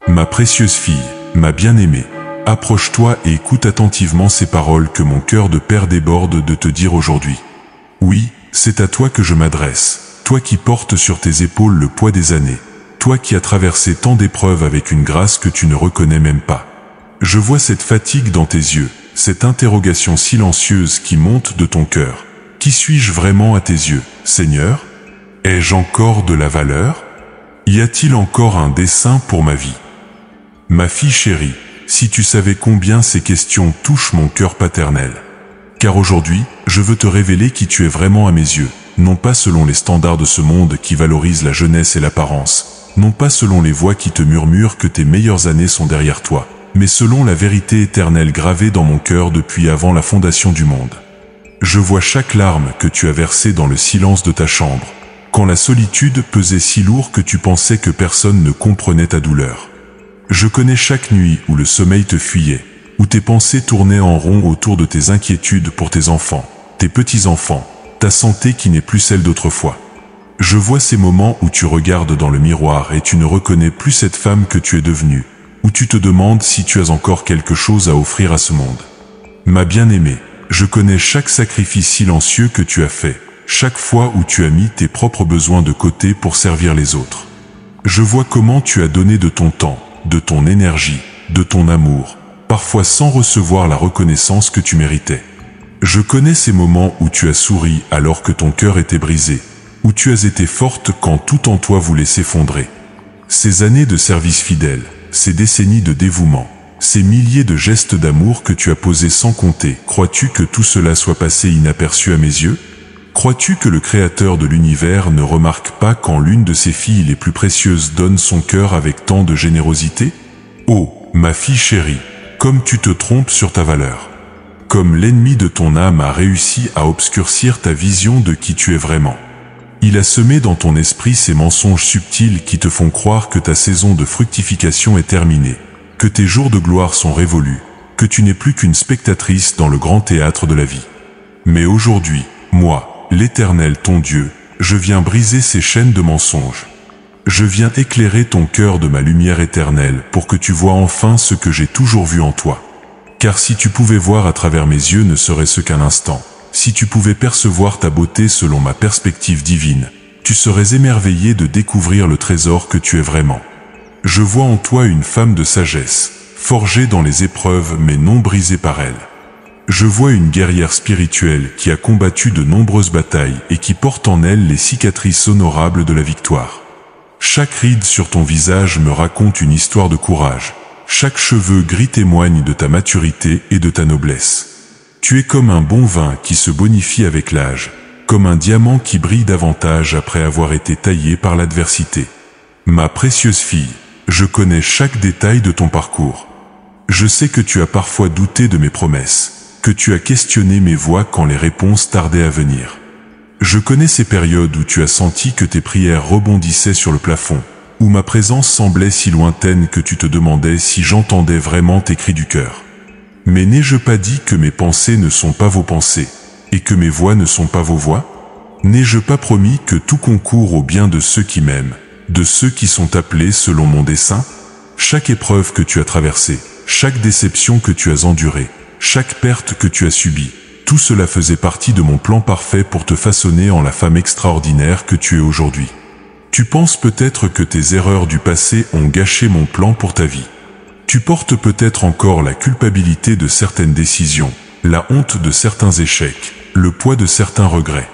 Ma précieuse fille, ma bien-aimée, approche-toi et écoute attentivement ces paroles que mon cœur de père déborde de te dire aujourd'hui. Oui, c'est à toi que je m'adresse, toi qui portes sur tes épaules le poids des années, toi qui as traversé tant d'épreuves avec une grâce que tu ne reconnais même pas. Je vois cette fatigue dans tes yeux, cette interrogation silencieuse qui monte de ton cœur. Qui suis-je vraiment à tes yeux, Seigneur? Ai-je encore de la valeur? Y a-t-il encore un dessein pour ma vie? Ma fille chérie, si tu savais combien ces questions touchent mon cœur paternel. Car aujourd'hui, je veux te révéler qui tu es vraiment à mes yeux, non pas selon les standards de ce monde qui valorise la jeunesse et l'apparence, non pas selon les voix qui te murmurent que tes meilleures années sont derrière toi, mais selon la vérité éternelle gravée dans mon cœur depuis avant la fondation du monde. Je vois chaque larme que tu as versée dans le silence de ta chambre, quand la solitude pesait si lourd que tu pensais que personne ne comprenait ta douleur. Je connais chaque nuit où le sommeil te fuyait, où tes pensées tournaient en rond autour de tes inquiétudes pour tes enfants, tes petits-enfants, ta santé qui n'est plus celle d'autrefois. Je vois ces moments où tu regardes dans le miroir et tu ne reconnais plus cette femme que tu es devenue, où tu te demandes si tu as encore quelque chose à offrir à ce monde. Ma bien-aimée, je connais chaque sacrifice silencieux que tu as fait, chaque fois où tu as mis tes propres besoins de côté pour servir les autres. Je vois comment tu as donné de ton temps, de ton énergie, de ton amour, parfois sans recevoir la reconnaissance que tu méritais. Je connais ces moments où tu as souri alors que ton cœur était brisé, où tu as été forte quand tout en toi voulait s'effondrer. Ces années de service fidèle, ces décennies de dévouement, ces milliers de gestes d'amour que tu as posés sans compter, crois-tu que tout cela soit passé inaperçu à mes yeux? Crois-tu que le Créateur de l'univers ne remarque pas quand l'une de ses filles les plus précieuses donne son cœur avec tant de générosité? Oh, ma fille chérie, comme tu te trompes sur ta valeur. Comme l'ennemi de ton âme a réussi à obscurcir ta vision de qui tu es vraiment. Il a semé dans ton esprit ces mensonges subtils qui te font croire que ta saison de fructification est terminée, que tes jours de gloire sont révolus, que tu n'es plus qu'une spectatrice dans le grand théâtre de la vie. Mais aujourd'hui, moi, l'Éternel ton Dieu, je viens briser ces chaînes de mensonges. Je viens éclairer ton cœur de ma lumière éternelle pour que tu vois enfin ce que j'ai toujours vu en toi. Car si tu pouvais voir à travers mes yeux ne serait-ce qu'un instant, si tu pouvais percevoir ta beauté selon ma perspective divine, tu serais émerveillé de découvrir le trésor que tu es vraiment. Je vois en toi une femme de sagesse, forgée dans les épreuves mais non brisée par elles. Je vois une guerrière spirituelle qui a combattu de nombreuses batailles et qui porte en elle les cicatrices honorables de la victoire. Chaque ride sur ton visage me raconte une histoire de courage. Chaque cheveu gris témoigne de ta maturité et de ta noblesse. Tu es comme un bon vin qui se bonifie avec l'âge, comme un diamant qui brille davantage après avoir été taillé par l'adversité. Ma précieuse fille, je connais chaque détail de ton parcours. Je sais que tu as parfois douté de mes promesses, que tu as questionné mes voix quand les réponses tardaient à venir. Je connais ces périodes où tu as senti que tes prières rebondissaient sur le plafond, où ma présence semblait si lointaine que tu te demandais si j'entendais vraiment tes cris du cœur. Mais n'ai-je pas dit que mes pensées ne sont pas vos pensées, et que mes voix ne sont pas vos voix? N'ai-je pas promis que tout concourt au bien de ceux qui m'aiment, de ceux qui sont appelés selon mon dessein? Chaque épreuve que tu as traversée, chaque déception que tu as endurée, chaque perte que tu as subie, tout cela faisait partie de mon plan parfait pour te façonner en la femme extraordinaire que tu es aujourd'hui. Tu penses peut-être que tes erreurs du passé ont gâché mon plan pour ta vie. Tu portes peut-être encore la culpabilité de certaines décisions, la honte de certains échecs, le poids de certains regrets.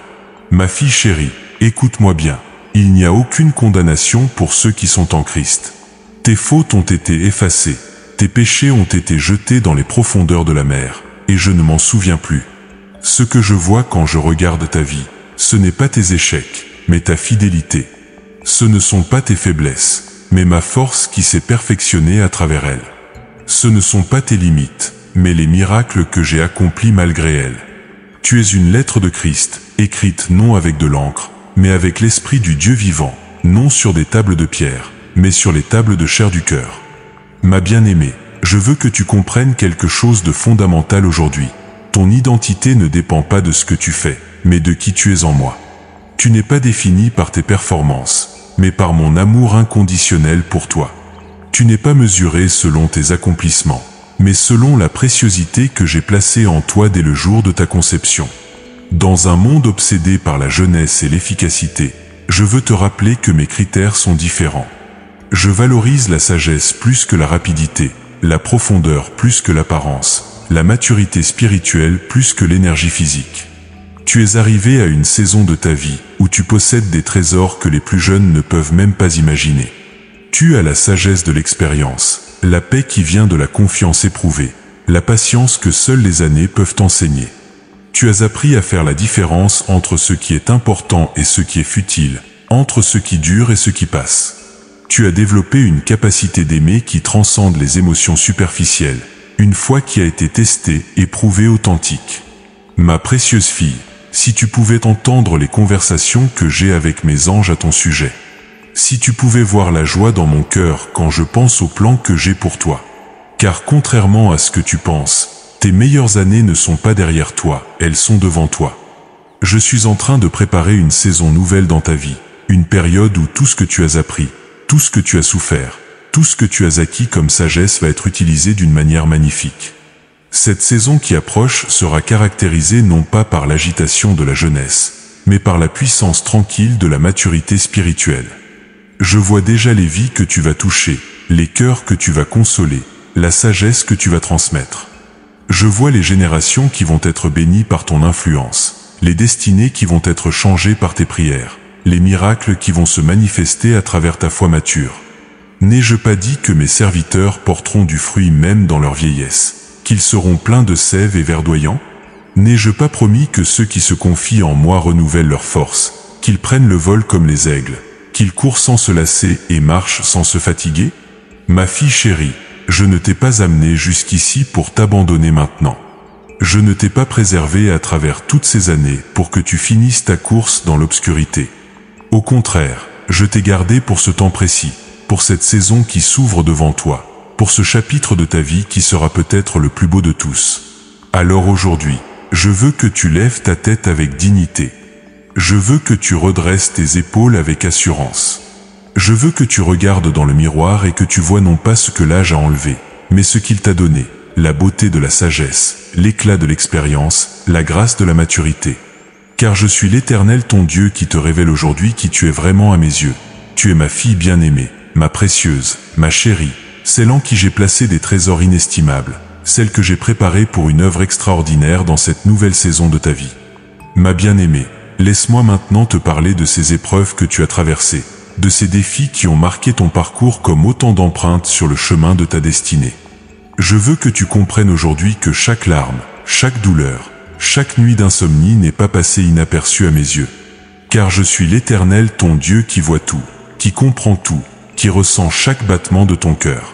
Ma fille chérie, écoute-moi bien, il n'y a aucune condamnation pour ceux qui sont en Christ. Tes fautes ont été effacées. Tes péchés ont été jetés dans les profondeurs de la mer, et je ne m'en souviens plus. Ce que je vois quand je regarde ta vie, ce n'est pas tes échecs, mais ta fidélité. Ce ne sont pas tes faiblesses, mais ma force qui s'est perfectionnée à travers elles. Ce ne sont pas tes limites, mais les miracles que j'ai accomplis malgré elles. Tu es une lettre de Christ, écrite non avec de l'encre, mais avec l'esprit du Dieu vivant, non sur des tables de pierre, mais sur les tables de chair du cœur. Ma bien-aimée, je veux que tu comprennes quelque chose de fondamental aujourd'hui. Ton identité ne dépend pas de ce que tu fais, mais de qui tu es en moi. Tu n'es pas défini par tes performances, mais par mon amour inconditionnel pour toi. Tu n'es pas mesuré selon tes accomplissements, mais selon la préciosité que j'ai placée en toi dès le jour de ta conception. Dans un monde obsédé par la jeunesse et l'efficacité, je veux te rappeler que mes critères sont différents. Je valorise la sagesse plus que la rapidité, la profondeur plus que l'apparence, la maturité spirituelle plus que l'énergie physique. Tu es arrivé à une saison de ta vie où tu possèdes des trésors que les plus jeunes ne peuvent même pas imaginer. Tu as la sagesse de l'expérience, la paix qui vient de la confiance éprouvée, la patience que seules les années peuvent enseigner. Tu as appris à faire la différence entre ce qui est important et ce qui est futile, entre ce qui dure et ce qui passe. Tu as développé une capacité d'aimer qui transcende les émotions superficielles, une foi qui a été testée et prouvée authentique. Ma précieuse fille, si tu pouvais entendre les conversations que j'ai avec mes anges à ton sujet, si tu pouvais voir la joie dans mon cœur quand je pense au plan que j'ai pour toi. Car contrairement à ce que tu penses, tes meilleures années ne sont pas derrière toi, elles sont devant toi. Je suis en train de préparer une saison nouvelle dans ta vie, une période où tout ce que tu as appris, tout ce que tu as souffert, tout ce que tu as acquis comme sagesse va être utilisé d'une manière magnifique. Cette saison qui approche sera caractérisée non pas par l'agitation de la jeunesse, mais par la puissance tranquille de la maturité spirituelle. Je vois déjà les vies que tu vas toucher, les cœurs que tu vas consoler, la sagesse que tu vas transmettre. Je vois les générations qui vont être bénies par ton influence, les destinées qui vont être changées par tes prières, les miracles qui vont se manifester à travers ta foi mature. N'ai-je pas dit que mes serviteurs porteront du fruit même dans leur vieillesse, qu'ils seront pleins de sève et verdoyants? N'ai-je pas promis que ceux qui se confient en moi renouvellent leur force, qu'ils prennent le vol comme les aigles, qu'ils courent sans se lasser et marchent sans se fatiguer? Ma fille chérie, je ne t'ai pas amenée jusqu'ici pour t'abandonner maintenant. Je ne t'ai pas préservé à travers toutes ces années pour que tu finisses ta course dans l'obscurité. Au contraire, je t'ai gardé pour ce temps précis, pour cette saison qui s'ouvre devant toi, pour ce chapitre de ta vie qui sera peut-être le plus beau de tous. Alors aujourd'hui, je veux que tu lèves ta tête avec dignité. Je veux que tu redresses tes épaules avec assurance. Je veux que tu regardes dans le miroir et que tu vois non pas ce que l'âge a enlevé, mais ce qu'il t'a donné, la beauté de la sagesse, l'éclat de l'expérience, la grâce de la maturité. Car je suis l'Éternel ton Dieu qui te révèle aujourd'hui qui tu es vraiment à mes yeux. Tu es ma fille bien-aimée, ma précieuse, ma chérie, celle en qui j'ai placé des trésors inestimables, celle que j'ai préparée pour une œuvre extraordinaire dans cette nouvelle saison de ta vie. Ma bien-aimée, laisse-moi maintenant te parler de ces épreuves que tu as traversées, de ces défis qui ont marqué ton parcours comme autant d'empreintes sur le chemin de ta destinée. Je veux que tu comprennes aujourd'hui que chaque larme, chaque douleur, chaque nuit d'insomnie n'est pas passée inaperçue à mes yeux. Car je suis l'Éternel ton Dieu qui voit tout, qui comprend tout, qui ressent chaque battement de ton cœur.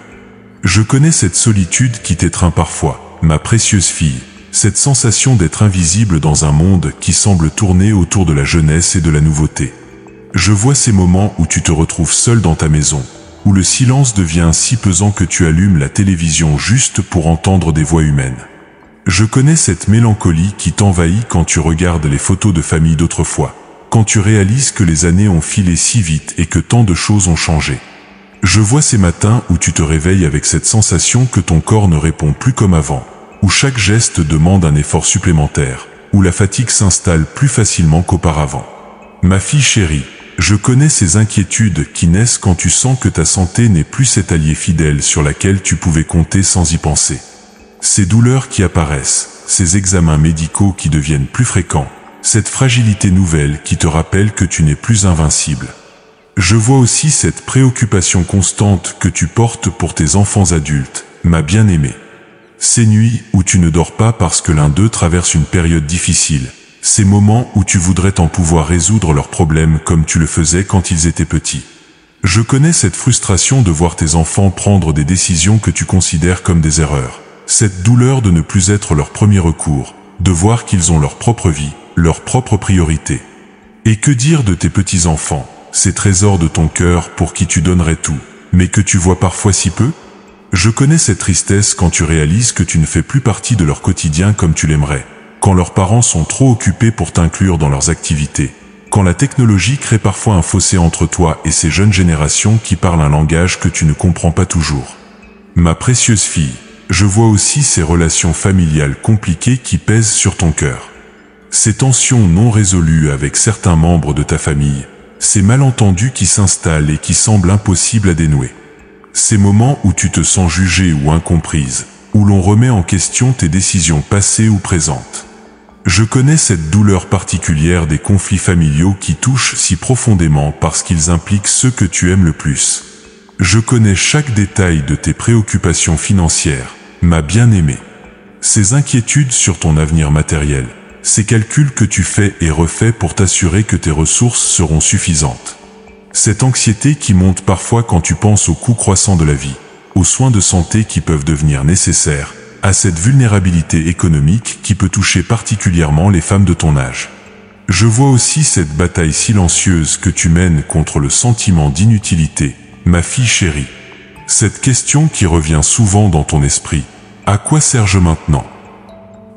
Je connais cette solitude qui t'étreint parfois, ma précieuse fille, cette sensation d'être invisible dans un monde qui semble tourner autour de la jeunesse et de la nouveauté. Je vois ces moments où tu te retrouves seul dans ta maison, où le silence devient si pesant que tu allumes la télévision juste pour entendre des voix humaines. Je connais cette mélancolie qui t'envahit quand tu regardes les photos de famille d'autrefois, quand tu réalises que les années ont filé si vite et que tant de choses ont changé. Je vois ces matins où tu te réveilles avec cette sensation que ton corps ne répond plus comme avant, où chaque geste demande un effort supplémentaire, où la fatigue s'installe plus facilement qu'auparavant. Ma fille chérie, je connais ces inquiétudes qui naissent quand tu sens que ta santé n'est plus cet allié fidèle sur laquelle tu pouvais compter sans y penser. Ces douleurs qui apparaissent, ces examens médicaux qui deviennent plus fréquents, cette fragilité nouvelle qui te rappelle que tu n'es plus invincible. Je vois aussi cette préoccupation constante que tu portes pour tes enfants adultes, ma bien-aimée. Ces nuits où tu ne dors pas parce que l'un d'eux traverse une période difficile, ces moments où tu voudrais t'en pouvoir résoudre leurs problèmes comme tu le faisais quand ils étaient petits. Je connais cette frustration de voir tes enfants prendre des décisions que tu considères comme des erreurs, cette douleur de ne plus être leur premier recours, de voir qu'ils ont leur propre vie, leurs propres priorités. Et que dire de tes petits-enfants, ces trésors de ton cœur pour qui tu donnerais tout, mais que tu vois parfois si peu? Je connais cette tristesse quand tu réalises que tu ne fais plus partie de leur quotidien comme tu l'aimerais, quand leurs parents sont trop occupés pour t'inclure dans leurs activités, Quand la technologie crée parfois un fossé entre toi et ces jeunes générations qui parlent un langage que tu ne comprends pas toujours. Ma précieuse fille, je vois aussi ces relations familiales compliquées qui pèsent sur ton cœur. Ces tensions non résolues avec certains membres de ta famille, ces malentendus qui s'installent et qui semblent impossibles à dénouer. Ces moments où tu te sens jugée ou incomprise, où l'on remet en question tes décisions passées ou présentes. Je connais cette douleur particulière des conflits familiaux qui touchent si profondément parce qu'ils impliquent ceux que tu aimes le plus. Je connais chaque détail de tes préoccupations financières, ma bien-aimée. Ces inquiétudes sur ton avenir matériel, ces calculs que tu fais et refais pour t'assurer que tes ressources seront suffisantes. Cette anxiété qui monte parfois quand tu penses aux coûts croissants de la vie, aux soins de santé qui peuvent devenir nécessaires, à cette vulnérabilité économique qui peut toucher particulièrement les femmes de ton âge. Je vois aussi cette bataille silencieuse que tu mènes contre le sentiment d'inutilité, ma fille chérie. Cette question qui revient souvent dans ton esprit, à quoi sers-je maintenant ?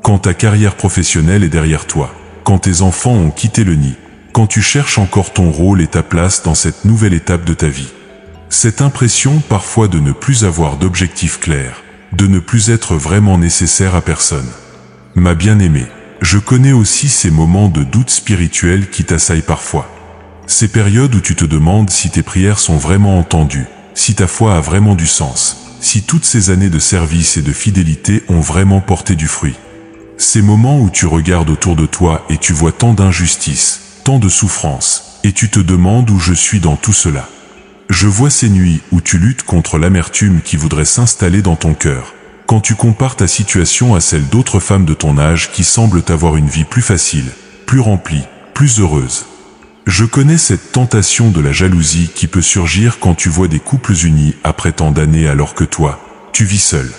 Quand ta carrière professionnelle est derrière toi, quand tes enfants ont quitté le nid, quand tu cherches encore ton rôle et ta place dans cette nouvelle étape de ta vie. Cette impression parfois de ne plus avoir d'objectif clair, de ne plus être vraiment nécessaire à personne. Ma bien-aimée, je connais aussi ces moments de doute spirituel qui t'assaillent parfois. Ces périodes où tu te demandes si tes prières sont vraiment entendues, si ta foi a vraiment du sens, si toutes ces années de service et de fidélité ont vraiment porté du fruit. Ces moments où tu regardes autour de toi et tu vois tant d'injustice, tant de souffrance, et tu te demandes où je suis dans tout cela. Je vois ces nuits où tu luttes contre l'amertume qui voudrait s'installer dans ton cœur, quand tu compares ta situation à celle d'autres femmes de ton âge qui semblent avoir une vie plus facile, plus remplie, plus heureuse. Je connais cette tentation de la jalousie qui peut surgir quand tu vois des couples unis après tant d'années alors que toi, tu vis seul.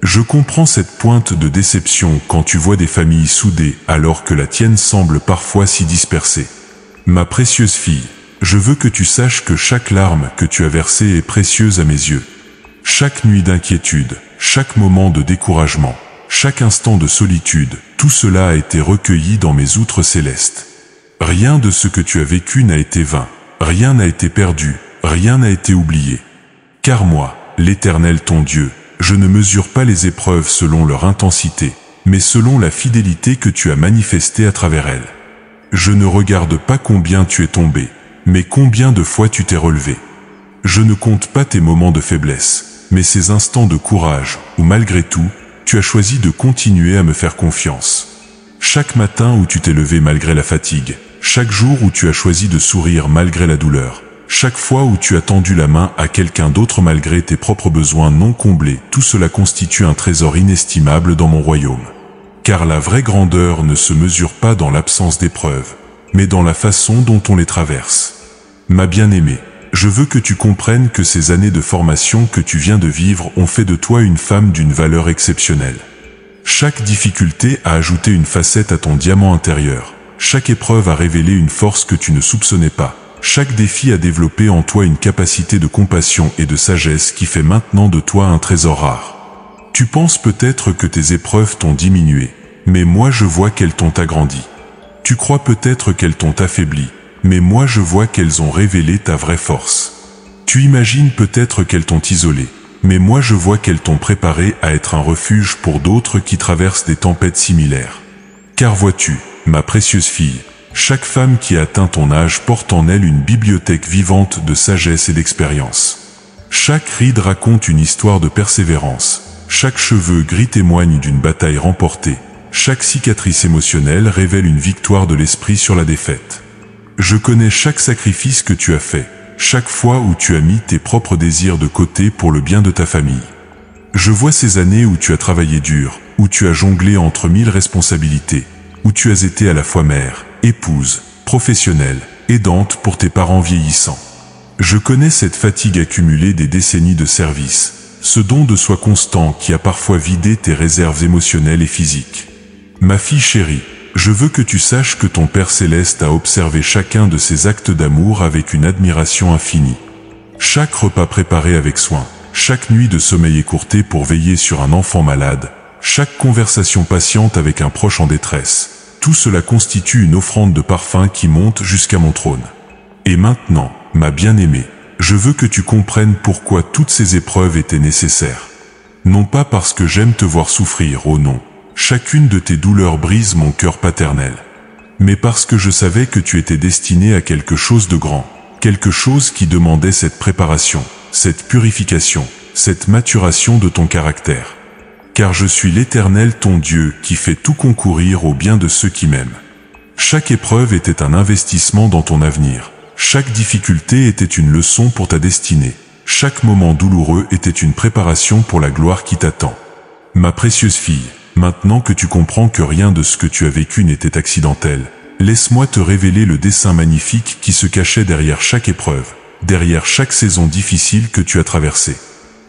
Je comprends cette pointe de déception quand tu vois des familles soudées alors que la tienne semble parfois si dispersée. Ma précieuse fille, je veux que tu saches que chaque larme que tu as versée est précieuse à mes yeux. Chaque nuit d'inquiétude, chaque moment de découragement, chaque instant de solitude, tout cela a été recueilli dans mes outres célestes. Rien de ce que tu as vécu n'a été vain, rien n'a été perdu, rien n'a été oublié. Car moi, l'Éternel ton Dieu, je ne mesure pas les épreuves selon leur intensité, mais selon la fidélité que tu as manifestée à travers elles. Je ne regarde pas combien tu es tombé, mais combien de fois tu t'es relevé. Je ne compte pas tes moments de faiblesse, mais ces instants de courage, où malgré tout, tu as choisi de continuer à me faire confiance. Chaque matin où tu t'es levé malgré la fatigue, chaque jour où tu as choisi de sourire malgré la douleur, chaque fois où tu as tendu la main à quelqu'un d'autre malgré tes propres besoins non comblés, tout cela constitue un trésor inestimable dans mon royaume. Car la vraie grandeur ne se mesure pas dans l'absence d'épreuves, mais dans la façon dont on les traverse. Ma bien-aimée, je veux que tu comprennes que ces années de formation que tu viens de vivre ont fait de toi une femme d'une valeur exceptionnelle. Chaque difficulté a ajouté une facette à ton diamant intérieur. Chaque épreuve a révélé une force que tu ne soupçonnais pas. Chaque défi a développé en toi une capacité de compassion et de sagesse qui fait maintenant de toi un trésor rare. Tu penses peut-être que tes épreuves t'ont diminué, mais moi je vois qu'elles t'ont agrandi. Tu crois peut-être qu'elles t'ont affaibli, mais moi je vois qu'elles ont révélé ta vraie force. Tu imagines peut-être qu'elles t'ont isolé, mais moi je vois qu'elles t'ont préparé à être un refuge pour d'autres qui traversent des tempêtes similaires. Car vois-tu, ma précieuse fille, chaque femme qui a atteint ton âge porte en elle une bibliothèque vivante de sagesse et d'expérience. Chaque ride raconte une histoire de persévérance. Chaque cheveu gris témoigne d'une bataille remportée. Chaque cicatrice émotionnelle révèle une victoire de l'esprit sur la défaite. Je connais chaque sacrifice que tu as fait, chaque fois où tu as mis tes propres désirs de côté pour le bien de ta famille. Je vois ces années où tu as travaillé dur, où tu as jonglé entre 1000 responsabilités, où tu as été à la fois mère, épouse, professionnelle, aidante pour tes parents vieillissants. Je connais cette fatigue accumulée des décennies de service, ce don de soi constant qui a parfois vidé tes réserves émotionnelles et physiques. Ma fille chérie, je veux que tu saches que ton Père Céleste a observé chacun de ces actes d'amour avec une admiration infinie. Chaque repas préparé avec soin, chaque nuit de sommeil écourtée pour veiller sur un enfant malade, chaque conversation patiente avec un proche en détresse, Tout cela constitue une offrande de parfum qui monte jusqu'à mon trône. Et maintenant, ma bien-aimée, je veux que tu comprennes pourquoi toutes ces épreuves étaient nécessaires. Non pas parce que j'aime te voir souffrir, oh non, chacune de tes douleurs brise mon cœur paternel. Mais parce que je savais que tu étais destinée à quelque chose de grand, quelque chose qui demandait cette préparation, cette purification, cette maturation de ton caractère. Car je suis l'Éternel ton Dieu qui fait tout concourir au bien de ceux qui m'aiment. Chaque épreuve était un investissement dans ton avenir. Chaque difficulté était une leçon pour ta destinée. Chaque moment douloureux était une préparation pour la gloire qui t'attend. Ma précieuse fille, maintenant que tu comprends que rien de ce que tu as vécu n'était accidentel, laisse-moi te révéler le dessein magnifique qui se cachait derrière chaque épreuve, derrière chaque saison difficile que tu as traversée.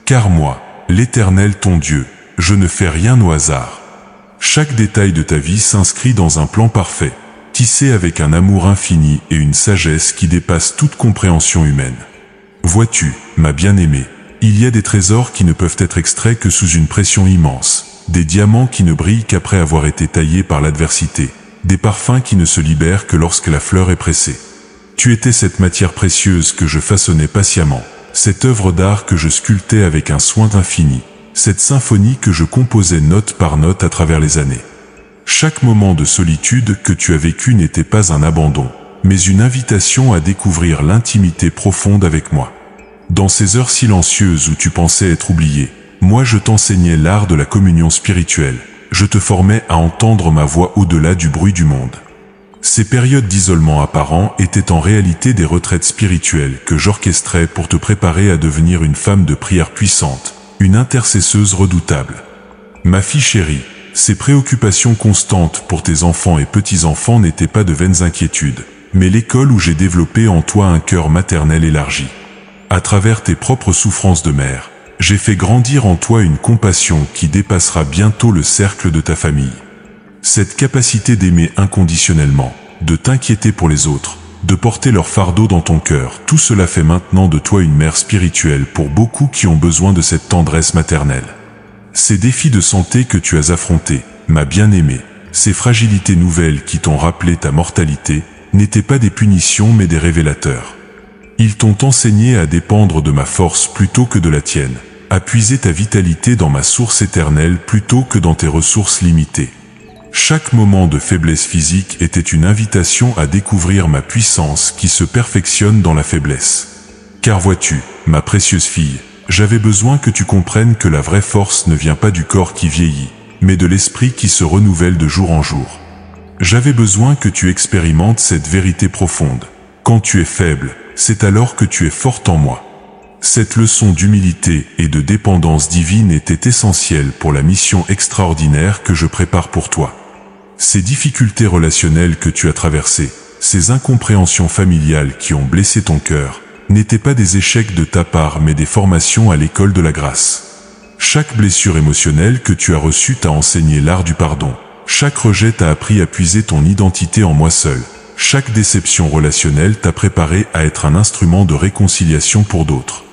Car moi, l'Éternel ton Dieu, je ne fais rien au hasard. Chaque détail de ta vie s'inscrit dans un plan parfait, tissé avec un amour infini et une sagesse qui dépasse toute compréhension humaine. Vois-tu, ma bien-aimée, il y a des trésors qui ne peuvent être extraits que sous une pression immense, des diamants qui ne brillent qu'après avoir été taillés par l'adversité, des parfums qui ne se libèrent que lorsque la fleur est pressée. Tu étais cette matière précieuse que je façonnais patiemment, cette œuvre d'art que je sculptais avec un soin infini, cette symphonie que je composais note par note à travers les années. Chaque moment de solitude que tu as vécu n'était pas un abandon, mais une invitation à découvrir l'intimité profonde avec moi. Dans ces heures silencieuses où tu pensais être oublié, moi je t'enseignais l'art de la communion spirituelle, je te formais à entendre ma voix au-delà du bruit du monde. Ces périodes d'isolement apparent étaient en réalité des retraites spirituelles que j'orchestrais pour te préparer à devenir une femme de prière puissante, une intercesseuse redoutable. Ma fille chérie, ces préoccupations constantes pour tes enfants et petits-enfants n'étaient pas de vaines inquiétudes, mais l'école où j'ai développé en toi un cœur maternel élargi. À travers tes propres souffrances de mère, j'ai fait grandir en toi une compassion qui dépassera bientôt le cercle de ta famille. Cette capacité d'aimer inconditionnellement, de t'inquiéter pour les autres, de porter leur fardeau dans ton cœur, tout cela fait maintenant de toi une mère spirituelle pour beaucoup qui ont besoin de cette tendresse maternelle. Ces défis de santé que tu as affrontés, ma bien-aimée, ces fragilités nouvelles qui t'ont rappelé ta mortalité, n'étaient pas des punitions mais des révélateurs. Ils t'ont enseigné à dépendre de ma force plutôt que de la tienne, à puiser ta vitalité dans ma source éternelle plutôt que dans tes ressources limitées. Chaque moment de faiblesse physique était une invitation à découvrir ma puissance qui se perfectionne dans la faiblesse. Car vois-tu, ma précieuse fille, j'avais besoin que tu comprennes que la vraie force ne vient pas du corps qui vieillit, mais de l'esprit qui se renouvelle de jour en jour. J'avais besoin que tu expérimentes cette vérité profonde. Quand tu es faible, c'est alors que tu es forte en moi. Cette leçon d'humilité et de dépendance divine était essentielle pour la mission extraordinaire que je prépare pour toi. Ces difficultés relationnelles que tu as traversées, ces incompréhensions familiales qui ont blessé ton cœur, n'étaient pas des échecs de ta part mais des formations à l'école de la grâce. Chaque blessure émotionnelle que tu as reçue t'a enseigné l'art du pardon. Chaque rejet t'a appris à puiser ton identité en moi seul. Chaque déception relationnelle t'a préparé à être un instrument de réconciliation pour d'autres.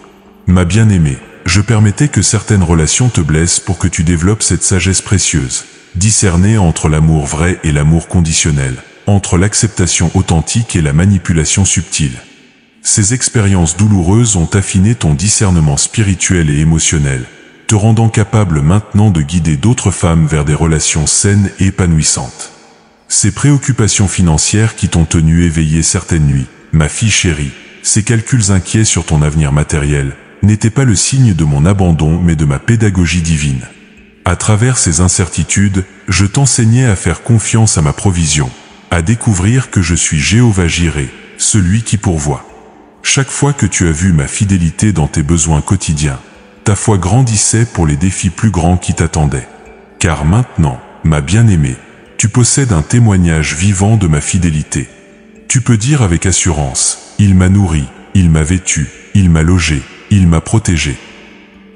Ma bien-aimée, je permettais que certaines relations te blessent pour que tu développes cette sagesse précieuse, discerner entre l'amour vrai et l'amour conditionnel, entre l'acceptation authentique et la manipulation subtile. Ces expériences douloureuses ont affiné ton discernement spirituel et émotionnel, te rendant capable maintenant de guider d'autres femmes vers des relations saines et épanouissantes. Ces préoccupations financières qui t'ont tenu éveillée certaines nuits, ma fille chérie, ces calculs inquiets sur ton avenir matériel, n'étaient pas le signe de mon abandon mais de ma pédagogie divine. À travers ces incertitudes, je t'enseignais à faire confiance à ma provision, à découvrir que je suis Jéhovah Jireh, celui qui pourvoit. Chaque fois que tu as vu ma fidélité dans tes besoins quotidiens, ta foi grandissait pour les défis plus grands qui t'attendaient. Car maintenant, ma bien-aimée, tu possèdes un témoignage vivant de ma fidélité. Tu peux dire avec assurance, il m'a nourri, il m'a vêtu, il m'a logé, il m'a protégé.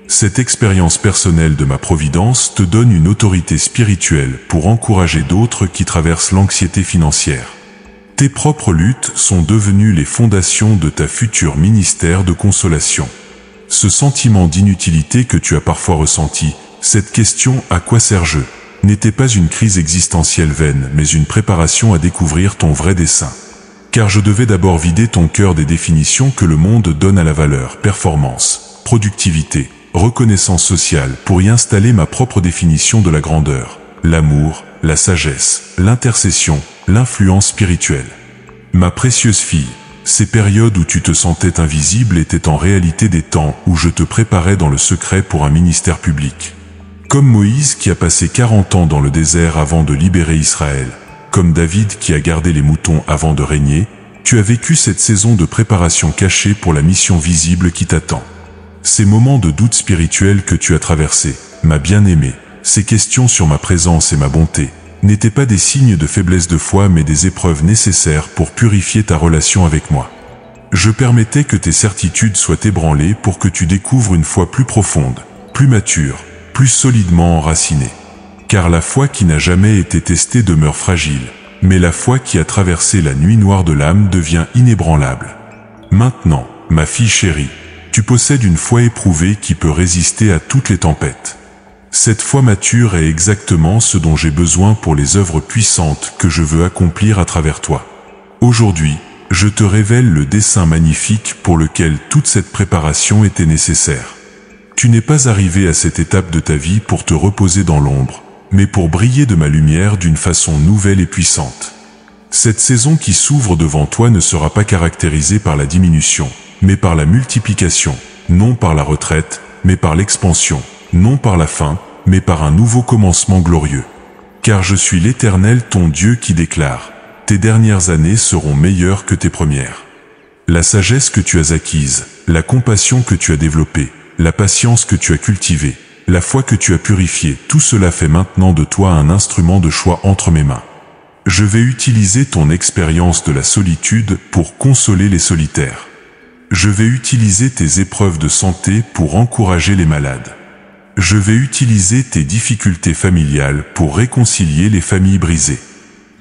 Cette expérience personnelle de ma providence te donne une autorité spirituelle pour encourager d'autres qui traversent l'anxiété financière. Tes propres luttes sont devenues les fondations de ta future ministère de consolation. Ce sentiment d'inutilité que tu as parfois ressenti, cette question « à quoi sers-je » n'était pas une crise existentielle vaine, mais une préparation à découvrir ton vrai dessein. Car je devais d'abord vider ton cœur des définitions que le monde donne à la valeur, performance, productivité, reconnaissance sociale, pour y installer ma propre définition de la grandeur, l'amour, la sagesse, l'intercession, l'influence spirituelle. Ma précieuse fille, ces périodes où tu te sentais invisible étaient en réalité des temps où je te préparais dans le secret pour un ministère public. Comme Moïse qui a passé 40 ans dans le désert avant de libérer Israël, comme David qui a gardé les moutons avant de régner, tu as vécu cette saison de préparation cachée pour la mission visible qui t'attend. Ces moments de doute spirituel que tu as traversés, ma bien-aimée, ces questions sur ma présence et ma bonté, n'étaient pas des signes de faiblesse de foi mais des épreuves nécessaires pour purifier ta relation avec moi. Je permettais que tes certitudes soient ébranlées pour que tu découvres une foi plus profonde, plus mature, plus solidement enracinée. Car la foi qui n'a jamais été testée demeure fragile, mais la foi qui a traversé la nuit noire de l'âme devient inébranlable. Maintenant, ma fille chérie, tu possèdes une foi éprouvée qui peut résister à toutes les tempêtes. Cette foi mature est exactement ce dont j'ai besoin pour les œuvres puissantes que je veux accomplir à travers toi. Aujourd'hui, je te révèle le dessein magnifique pour lequel toute cette préparation était nécessaire. Tu n'es pas arrivé à cette étape de ta vie pour te reposer dans l'ombre, mais pour briller de ma lumière d'une façon nouvelle et puissante. Cette saison qui s'ouvre devant toi ne sera pas caractérisée par la diminution, mais par la multiplication, non par la retraite, mais par l'expansion, non par la fin, mais par un nouveau commencement glorieux. Car je suis l'Éternel ton Dieu qui déclare, tes dernières années seront meilleures que tes premières. La sagesse que tu as acquise, la compassion que tu as développée, la patience que tu as cultivée, la foi que tu as purifiée, tout cela fait maintenant de toi un instrument de choix entre mes mains. Je vais utiliser ton expérience de la solitude pour consoler les solitaires. Je vais utiliser tes épreuves de santé pour encourager les malades. Je vais utiliser tes difficultés familiales pour réconcilier les familles brisées.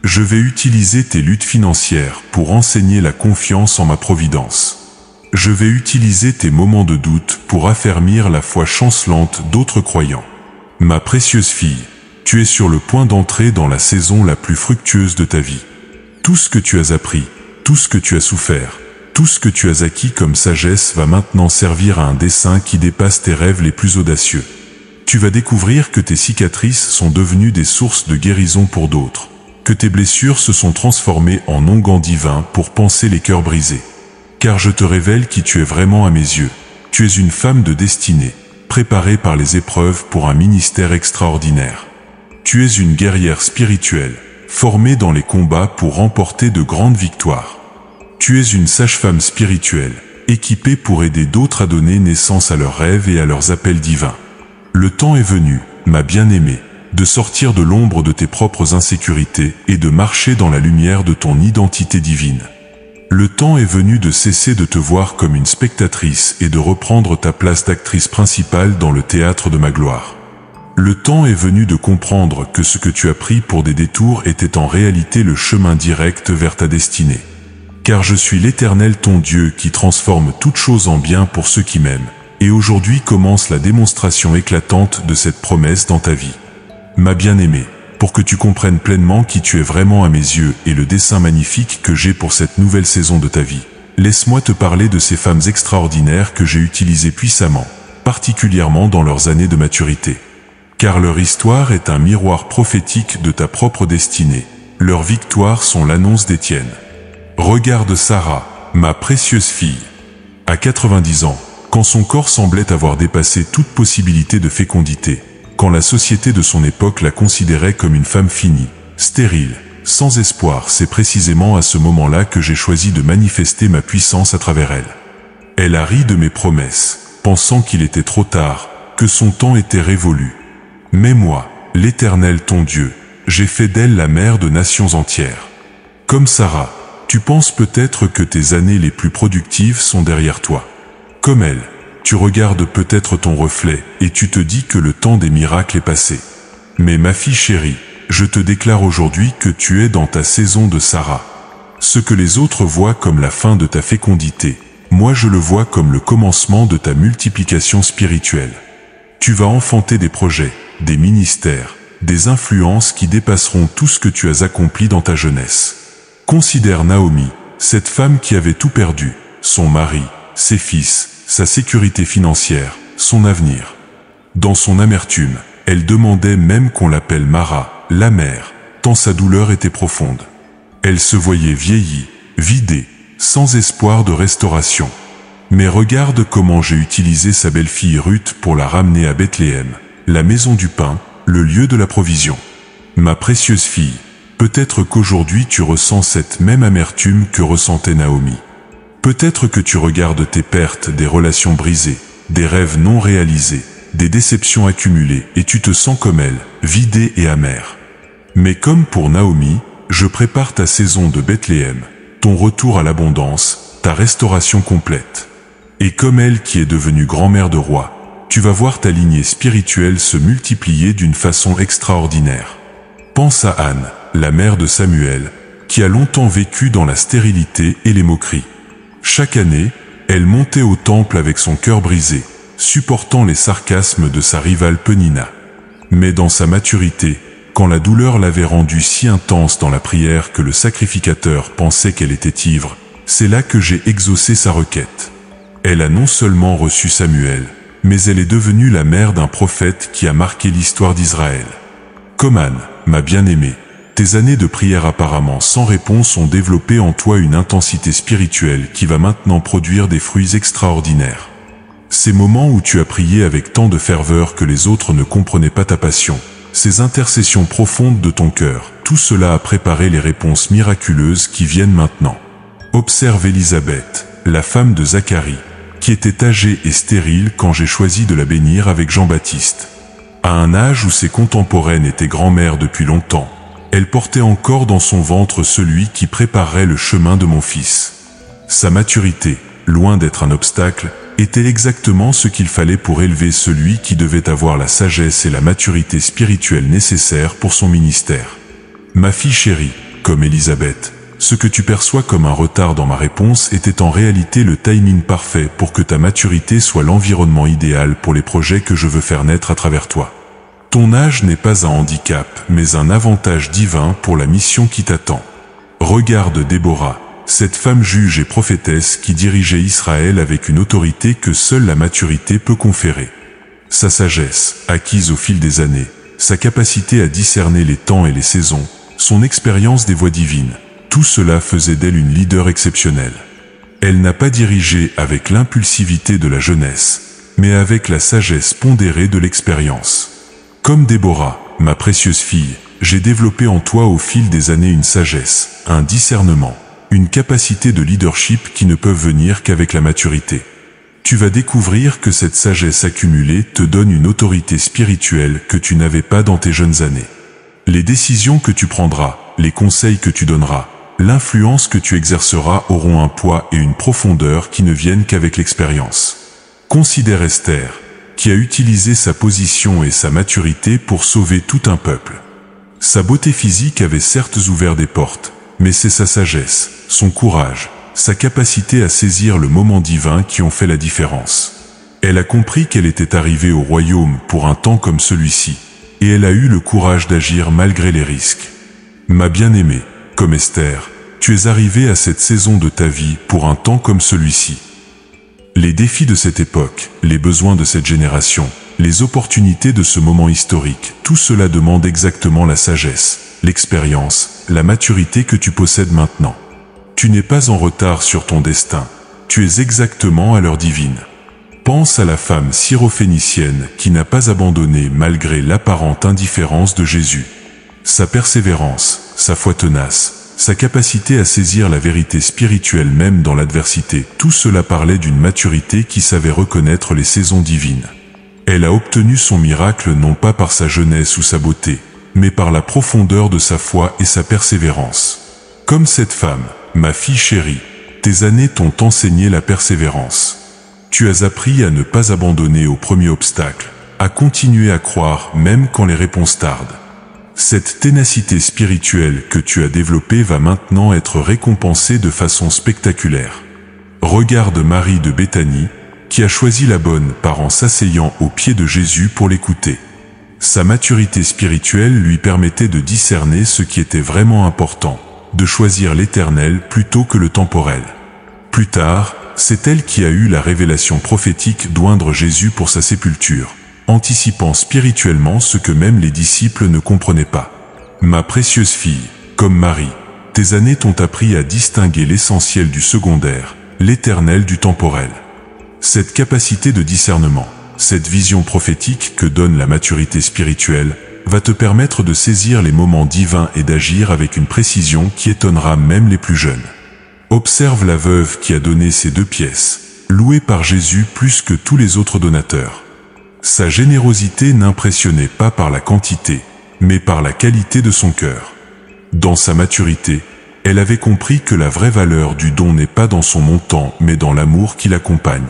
Je vais utiliser tes luttes financières pour enseigner la confiance en ma providence. Je vais utiliser tes moments de doute pour affermir la foi chancelante d'autres croyants. Ma précieuse fille, tu es sur le point d'entrer dans la saison la plus fructueuse de ta vie. Tout ce que tu as appris, tout ce que tu as souffert, tout ce que tu as acquis comme sagesse va maintenant servir à un dessein qui dépasse tes rêves les plus audacieux. Tu vas découvrir que tes cicatrices sont devenues des sources de guérison pour d'autres, que tes blessures se sont transformées en onguents divins pour panser les cœurs brisés. Car je te révèle qui tu es vraiment à mes yeux. Tu es une femme de destinée, préparée par les épreuves pour un ministère extraordinaire. Tu es une guerrière spirituelle, formée dans les combats pour remporter de grandes victoires. Tu es une sage-femme spirituelle, équipée pour aider d'autres à donner naissance à leurs rêves et à leurs appels divins. Le temps est venu, ma bien-aimée, de sortir de l'ombre de tes propres insécurités et de marcher dans la lumière de ton identité divine. Le temps est venu de cesser de te voir comme une spectatrice et de reprendre ta place d'actrice principale dans le théâtre de ma gloire. Le temps est venu de comprendre que ce que tu as pris pour des détours était en réalité le chemin direct vers ta destinée. Car je suis l'Éternel ton Dieu qui transforme toute chose en bien pour ceux qui m'aiment, et aujourd'hui commence la démonstration éclatante de cette promesse dans ta vie. Ma bien-aimée, pour que tu comprennes pleinement qui tu es vraiment à mes yeux et le dessein magnifique que j'ai pour cette nouvelle saison de ta vie, laisse-moi te parler de ces femmes extraordinaires que j'ai utilisées puissamment, particulièrement dans leurs années de maturité. Car leur histoire est un miroir prophétique de ta propre destinée. Leurs victoires sont l'annonce des tiennes. Regarde Sarah, ma précieuse fille. À 90 ans, quand son corps semblait avoir dépassé toute possibilité de fécondité, quand la société de son époque la considérait comme une femme finie, stérile, sans espoir, c'est précisément à ce moment-là que j'ai choisi de manifester ma puissance à travers elle. Elle a ri de mes promesses, pensant qu'il était trop tard, que son temps était révolu. Mais moi, l'Éternel ton Dieu, j'ai fait d'elle la mère de nations entières. Comme Sarah, tu penses peut-être que tes années les plus productives sont derrière toi. Comme elle, tu regardes peut-être ton reflet et tu te dis que le temps des miracles est passé. Mais ma fille chérie, je te déclare aujourd'hui que tu es dans ta saison de Sarah. Ce que les autres voient comme la fin de ta fécondité, moi je le vois comme le commencement de ta multiplication spirituelle. Tu vas enfanter des projets, des ministères, des influences qui dépasseront tout ce que tu as accompli dans ta jeunesse. Considère Naomi, cette femme qui avait tout perdu, son mari, ses fils, sa sécurité financière, son avenir. Dans son amertume, elle demandait même qu'on l'appelle Mara, la mère, tant sa douleur était profonde. Elle se voyait vieillie, vidée, sans espoir de restauration. Mais regarde comment j'ai utilisé sa belle-fille Ruth pour la ramener à Bethléem, la maison du pain, le lieu de la provision. Ma précieuse fille, peut-être qu'aujourd'hui tu ressens cette même amertume que ressentait Naomi. Peut-être que tu regardes tes pertes, des relations brisées, des rêves non réalisés, des déceptions accumulées, et tu te sens comme elle, vidée et amère. Mais comme pour Naomi, je prépare ta saison de Bethléem, ton retour à l'abondance, ta restauration complète. Et comme elle qui est devenue grand-mère de roi, tu vas voir ta lignée spirituelle se multiplier d'une façon extraordinaire. Pense à Anne, la mère de Samuel, qui a longtemps vécu dans la stérilité et les moqueries. Chaque année, elle montait au temple avec son cœur brisé, supportant les sarcasmes de sa rivale Penina. Mais dans sa maturité, quand la douleur l'avait rendue si intense dans la prière que le sacrificateur pensait qu'elle était ivre, c'est là que j'ai exaucé sa requête. Elle a non seulement reçu Samuel, mais elle est devenue la mère d'un prophète qui a marqué l'histoire d'Israël. Comme Anne, ma bien-aimée, tes années de prière apparemment sans réponse ont développé en toi une intensité spirituelle qui va maintenant produire des fruits extraordinaires. Ces moments où tu as prié avec tant de ferveur que les autres ne comprenaient pas ta passion, ces intercessions profondes de ton cœur, tout cela a préparé les réponses miraculeuses qui viennent maintenant. Observe Élisabeth, la femme de Zacharie, qui était âgée et stérile quand j'ai choisi de la bénir avec Jean-Baptiste. À un âge où ses contemporaines étaient grand-mères depuis longtemps, elle portait encore dans son ventre celui qui préparerait le chemin de mon fils. Sa maturité, loin d'être un obstacle, était exactement ce qu'il fallait pour élever celui qui devait avoir la sagesse et la maturité spirituelle nécessaires pour son ministère. Ma fille chérie, comme Élisabeth, ce que tu perçois comme un retard dans ma réponse était en réalité le timing parfait pour que ta maturité soit l'environnement idéal pour les projets que je veux faire naître à travers toi. Ton âge n'est pas un handicap, mais un avantage divin pour la mission qui t'attend. Regarde Déborah, cette femme juge et prophétesse qui dirigeait Israël avec une autorité que seule la maturité peut conférer. Sa sagesse, acquise au fil des années, sa capacité à discerner les temps et les saisons, son expérience des voies divines, tout cela faisait d'elle une leader exceptionnelle. Elle n'a pas dirigé avec l'impulsivité de la jeunesse, mais avec la sagesse pondérée de l'expérience. Comme Déborah, ma précieuse fille, j'ai développé en toi au fil des années une sagesse, un discernement, une capacité de leadership qui ne peuvent venir qu'avec la maturité. Tu vas découvrir que cette sagesse accumulée te donne une autorité spirituelle que tu n'avais pas dans tes jeunes années. Les décisions que tu prendras, les conseils que tu donneras, l'influence que tu exerceras auront un poids et une profondeur qui ne viennent qu'avec l'expérience. Considère Esther, qui a utilisé sa position et sa maturité pour sauver tout un peuple. Sa beauté physique avait certes ouvert des portes, mais c'est sa sagesse, son courage, sa capacité à saisir le moment divin qui ont fait la différence. Elle a compris qu'elle était arrivée au royaume pour un temps comme celui-ci, et elle a eu le courage d'agir malgré les risques. Ma bien-aimée, comme Esther, tu es arrivée à cette saison de ta vie pour un temps comme celui-ci. Les défis de cette époque, les besoins de cette génération, les opportunités de ce moment historique, tout cela demande exactement la sagesse, l'expérience, la maturité que tu possèdes maintenant. Tu n'es pas en retard sur ton destin, tu es exactement à l'heure divine. Pense à la femme syrophénicienne qui n'a pas abandonné malgré l'apparente indifférence de Jésus. Sa persévérance, sa foi tenace, sa capacité à saisir la vérité spirituelle même dans l'adversité, tout cela parlait d'une maturité qui savait reconnaître les saisons divines. Elle a obtenu son miracle non pas par sa jeunesse ou sa beauté, mais par la profondeur de sa foi et sa persévérance. Comme cette femme, ma fille chérie, tes années t'ont enseigné la persévérance. Tu as appris à ne pas abandonner au premier obstacle, à continuer à croire même quand les réponses tardent. Cette ténacité spirituelle que tu as développée va maintenant être récompensée de façon spectaculaire. Regarde Marie de Béthanie, qui a choisi la bonne part en s'asseyant aux pieds de Jésus pour l'écouter. Sa maturité spirituelle lui permettait de discerner ce qui était vraiment important, de choisir l'éternel plutôt que le temporel. Plus tard, c'est elle qui a eu la révélation prophétique d'oindre Jésus pour sa sépulture, anticipant spirituellement ce que même les disciples ne comprenaient pas. Ma précieuse fille, comme Marie, tes années t'ont appris à distinguer l'essentiel du secondaire, l'éternel du temporel. Cette capacité de discernement, cette vision prophétique que donne la maturité spirituelle, va te permettre de saisir les moments divins et d'agir avec une précision qui étonnera même les plus jeunes. Observe la veuve qui a donné ses 2 pièces, louée par Jésus plus que tous les autres donateurs. Sa générosité n'impressionnait pas par la quantité, mais par la qualité de son cœur. Dans sa maturité, elle avait compris que la vraie valeur du don n'est pas dans son montant, mais dans l'amour qui l'accompagne.